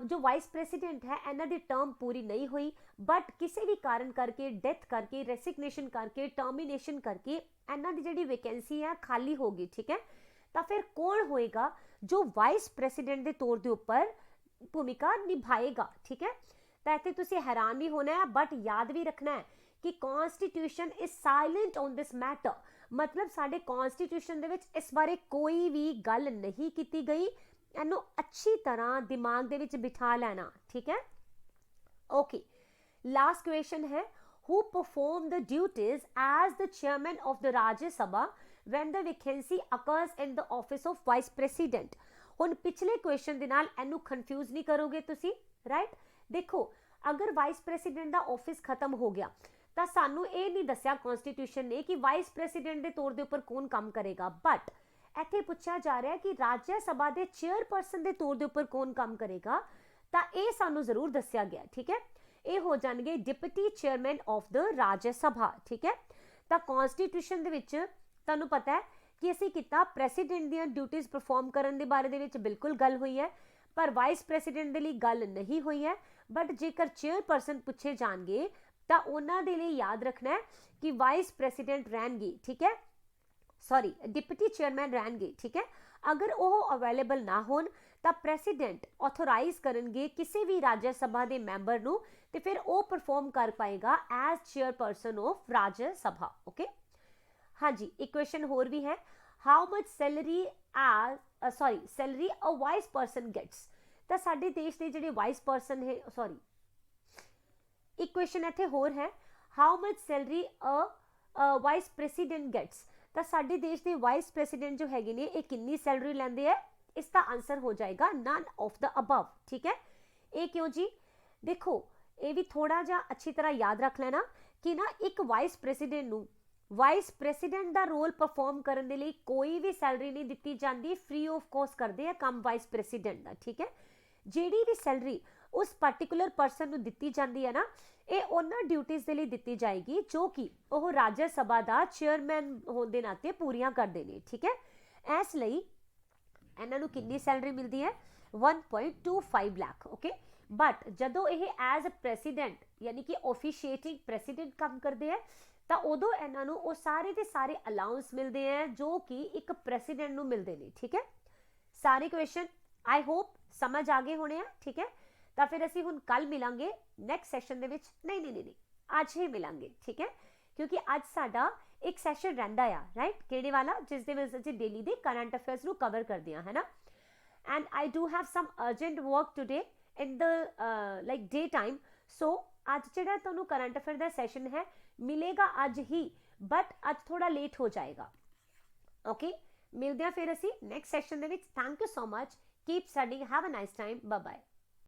जो वाइस प्रेसिडेंट है ਇਹਨਾਂ ਦੀ ਟਰਮ ਪੂਰੀ ਨਹੀਂ ਹੋਈ ਬਟ ਕਿਸੇ ਵੀ ਕਾਰਨ ਕਰਕੇ, ਡੈਥ ਕਰਕੇ, ਰੈਸਿਗਨੇਸ਼ਨ ਕਰਕੇ, ਟਰਮੀਨੇਸ਼ਨ ਕਰਕੇ ਇਹਨਾਂ ਦੀ ਜਿਹੜੀ ਵੈਕੈਂਸੀ ਹੈ ਖਾਲੀ ਹੋ ਗਈ, ਠੀਕ ਹੈ। ਤਾਂ ਫਿਰ ਕੌਣ ਹੋਏਗਾ ਜੋ ਵਾइस प्रेसिडेंट ਦੇ ਤੌਰ ਦੇ ਉੱਪਰ ਭੂਮਿਕਾ ਨਿਭਾਏਗਾ, ਠੀਕ ਹੈ। ਤਾਂ ਇੱਥੇ ਤੁਸੀਂ ਹੈਰਾਨ ਵੀ ਹੋਣਾ ਹੈ ਬਟ ਯਾਦ ਵੀ ਰੱਖਣਾ ਹੈ ਕਿ constitution is silent on this matter. ਮਤਲਬ ਸਾਡੇ ਕਨਸਟੀਟਿਊਸ਼ਨ ਦੇ ਵਿੱਚ ਇਸ ਬਾਰੇ ਕੋਈ ਵੀ ਗੱਲ ਨਹੀਂ ਕੀਤੀ ਗਈ। ਇਹਨੂੰ ਅੱਛੀ ਤਰ੍ਹਾਂ ਦਿਮਾਗ ਦੇ ਵਿੱਚ ਬਿਠਾ ਲੈਣਾ, ਠੀਕ ਹੈ, ਓਕੇ। ਲਾਸਟ ਕੁਐਸਚਨ ਹੈ, who perform the duties as the chairman of the Rajya Sabha when the vacancy occurs in the office of vice president? ਹੁਣ ਪਿਛਲੇ ਕੁਐਸਚਨ ਦੇ ਨਾਲ ਇਹਨੂੰ ਕਨਫਿਊਜ਼ ਨਹੀਂ ਕਰੋਗੇ ਤੁਸੀਂ, ਰਾਈਟ। ਦੇਖੋ ਅਗਰ ਵਾਈਸ ਪ੍ਰੈਸੀਡੈਂਟ ਦਾ ਆਫਿਸ ਖਤਮ ਹੋ ਗਿਆ ਤਾਂ ਸਾਨੂੰ ਇਹ ਨਹੀਂ ਦੱਸਿਆ ਕਨਸਟੀਟਿਊਸ਼ਨ ਨੇ ਕਿ ਵਾਈਸ ਪ੍ਰੈਸੀਡੈਂਟ ਦੇ ਤੌਰ ਦੇ ਉੱਪਰ ਕੌਣ ਕੰਮ ਕਰੇਗਾ, ਬਟ ਇੱਥੇ ਪੁੱਛਿਆ ਜਾ ਰਿਹਾ ਕਿ ਰਾਜ ਸਭਾ ਦੇ ਚੇਅਰਪਰਸਨ ਦੇ ਤੌਰ ਦੇ ਉੱਪਰ ਕੌਣ ਕੰਮ ਕਰੇਗਾ, ਤਾਂ ਇਹ ਸਾਨੂੰ ਜ਼ਰੂਰ ਦੱਸਿਆ ਗਿਆ। ਠੀਕ ਹੈ, ਇਹ ਹੋ ਜਾਣਗੇ ਡਿਪਟੀ ਚੇਅਰਮੈਨ ਆਫ ਦ ਰਾਜ ਸਭਾ। ਠੀਕ ਹੈ, ਤਾਂ ਕਨਸਟੀਟਿਊਸ਼ਨ ਦੇ ਵਿੱਚ ਤੁਹਾਨੂੰ ਪਤਾ ਹੈ ਕਿ ਅਸੀਂ ਕੀਤਾ ਪ੍ਰੈਸੀਡੈਂਟ ਦੀਆਂ ਡਿਊਟੀਜ਼ ਪਰਫਾਰਮ ਕਰਨ ਦੇ ਬਾਰੇ ਦੇ ਵਿੱਚ ਬਿਲਕੁਲ ਗੱਲ ਹੋਈ ਹੈ, ਪਰ ਵਾਈਸ ਪ੍ਰੈਸੀਡੈਂਟ ਦੇ ਲਈ ਗੱਲ ਨਹੀਂ ਹੋਈ ਹੈ। ਬਟ ਜੇਕਰ ਚੇਅਰਪਰਸਨ ਪੁੱਛੇ ਜਾਣਗੇ ਤਾਂ ਉਹਨਾਂ ਦੇ ਲਈ ਯਾਦ ਰੱਖਣਾ ਹੈ ਕਿ ਵਾਈਸ ਪ੍ਰੈਸੀਡੈਂਟ ਰਹਿਣਗੇ। ਠੀਕ ਹੈ, ਸੌਰੀ ਡਿਪਟੀ ਚੇਅਰਮੈਨ ਰਹਿਣਗੇ। ਠੀਕ ਹੈ, ਅਗਰ ਉਹ ਅਵੇਲੇਬਲ ਨਾ ਹੋਣ ਤਾਂ ਪ੍ਰੈਸੀਡੈਂਟ ਆਥੋਰਾਈਜ਼ ਕਰਨਗੇ ਕਿਸੇ ਵੀ ਰਾਜ ਸਭਾ ਦੇ ਮੈਂਬਰ ਨੂੰ, ਤੇ ਫਿਰ ਉਹ ਪਰਫਾਰਮ ਕਰ ਪਾਏਗਾ as chairperson of Rajya Sabha. Okay, ਹਾਂਜੀ, ਇਕੁਏਸ਼ਨ ਹੋਰ ਵੀ ਹੈ, how much salary salary a vice person gets. ਤਾਂ ਸਾਡੇ ਦੇਸ਼ ਦੇ ਜਿਹੜੇ ਵਾਈਸ ਪਰਸਨ ਹੈ, ਸੌਰੀ ਇਕੁਏਸ਼ਨ ਇੱਥੇ ਹੋਰ ਹੈ, how much salary a vice president gets. ਤਾਂ ਸਾਡੇ ਦੇਸ਼ ਦੇ ਵਾਈਸ ਪ੍ਰੈਸੀਡੈਂਟ ਜੋ ਹੈਗੇ ਨੇ ਇਹ ਕਿੰਨੀ ਸੈਲਰੀ ਲੈਂਦੇ ਹੈ, ਇਸ ਦਾ ਆਂਸਰ ਹੋ ਜਾਏਗਾ ਨਨ ਆਫ ਦ ਅਬਵ। ਠੀਕ ਹੈ, ਇਹ ਕਿਉਂ ਜੀ? ਦੇਖੋ ਇਹ ਵੀ ਥੋੜਾ ਜਿਹਾ ਅੱਛੀ ਤਰ੍ਹਾਂ ਯਾਦ ਰੱਖ ਲੈਣਾ ਕਿ ਨਾ ਇੱਕ ਵਾਈਸ ਪ੍ਰੈਸੀਡੈਂਟ ਨੂੰ ਵਾਈਸ ਪ੍ਰੈਸੀਡੈਂਟ ਦਾ ਰੋਲ ਪਰਫਾਰਮ ਕਰਨ ਦੇ ਲਈ ਕੋਈ ਵੀ ਸੈਲਰੀ ਨਹੀਂ ਦਿੱਤੀ ਜਾਂਦੀ, ਫ੍ਰੀ ਆਫ ਕੋਸਟ ਕਰਦੇ ਆ ਕੰਮ ਵਾਈਸ ਪ੍ਰੈਸੀਡੈਂਟ ਦਾ। ਠੀਕ ਹੈ, ਜਿਹੜੀ ਵੀ ਸੈਲਰੀ ਉਸ ਪਾਰਟਿਕੂਲਰ ਪਰਸਨ ਨੂੰ ਦਿੱਤੀ ਜਾਂਦੀ ਹੈ ਨਾ, ਇਹ ਉਹਨਾਂ ਡਿਊਟੀਜ਼ ਦੇ ਲਈ ਦਿੱਤੀ ਜਾਏਗੀ ਜੋ ਕਿ ਉਹ ਰਾਜ ਸਭਾ ਦਾ ਚੇਅਰਮੈਨ ਹੋਣ ਦੇ ਨਾਤੇ ਪੂਰੀਆਂ ਕਰਦੇ ਨੇ। ਠੀਕ ਹੈ, ਇਸ ਲਈ ਇਹਨਾਂ ਨੂੰ ਕਿੰਨੀ ਸੈਲਰੀ ਮਿਲਦੀ ਹੈ? 1.25 ਲੱਖ। ਓਕੇ, ਬਟ ਜਦੋਂ ਇਹ ਐਜ਼ ਅ ਪ੍ਰੈਸੀਡੈਂਟ ਯਾਨੀ ਕਿ ਆਫੀਸ਼ੀਏਟਿੰਗ ਪ੍ਰੈਸੀਡੈਂਟ ਕੰਮ ਕਰਦੇ ਹੈ ਤਾਂ ਉਦੋਂ ਇਹਨਾਂ ਨੂੰ ਉਹ ਸਾਰੇ ਦੇ ਸਾਰੇ ਅਲਾਊਂਸ ਮਿਲਦੇ ਹੈ ਜੋ ਕਿ ਇੱਕ ਪ੍ਰੈਸੀਡੈਂਟ ਨੂੰ ਮਿਲਦੇ ਨੇ। ਠੀਕ ਹੈ, ਸਾਰੇ ਕੁਐਸਚਨ ਆਈ ਹੋਪ ਸਮਝ ਆ ਗਏ ਹੋਣੇ ਆ। ਠੀਕ ਹੈ, ਤਾਂ ਫਿਰ ਅਸੀਂ ਹੁਣ ਕੱਲ ਮਿਲਾਂਗੇ ਨੈਕਸਟ ਸੈਸ਼ਨ ਦੇ ਵਿੱਚ। ਨਹੀਂ ਅੱਜ ਹੀ ਮਿਲਾਂਗੇ। ਠੀਕ ਹੈ, ਕਿਉਂਕਿ ਅੱਜ ਸਾਡਾ ਇੱਕ ਸੈਸ਼ਨ ਰਹਿੰਦਾ ਆ, ਰਾਈਟ, ਕਿਹੜੇ ਵਾਲਾ, ਜਿਸ ਦੇ ਵਿੱਚ ਅਸੀਂ ਡੇਲੀ ਦੇ ਕਰੰਟ ਅਫੇਅਰਸ ਨੂੰ ਕਵਰ ਕਰਦੇ ਹਾਂ, ਹੈ ਨਾ। And I do have some urgent work today in the like day time, so ਅੱਜ ਜਿਹੜਾ ਤੁਹਾਨੂੰ ਕਰੰਟ ਅਫੇਅਰ ਦਾ ਸੈਸ਼ਨ ਹੈ ਮਿਲੇਗਾ ਅੱਜ ਹੀ, ਬਟ ਅੱਜ ਥੋੜਾ ਲੇਟ ਹੋ ਜਾਏਗਾ। ਓਕੇ, ਮਿਲਦੇ ਹਾਂ ਫਿਰ ਅਸੀਂ ਨੈਕਸਟ ਸੈਸ਼ਨ ਦੇ ਵਿੱਚ। Thank you so much, keep studying, have a nice time, bye bye.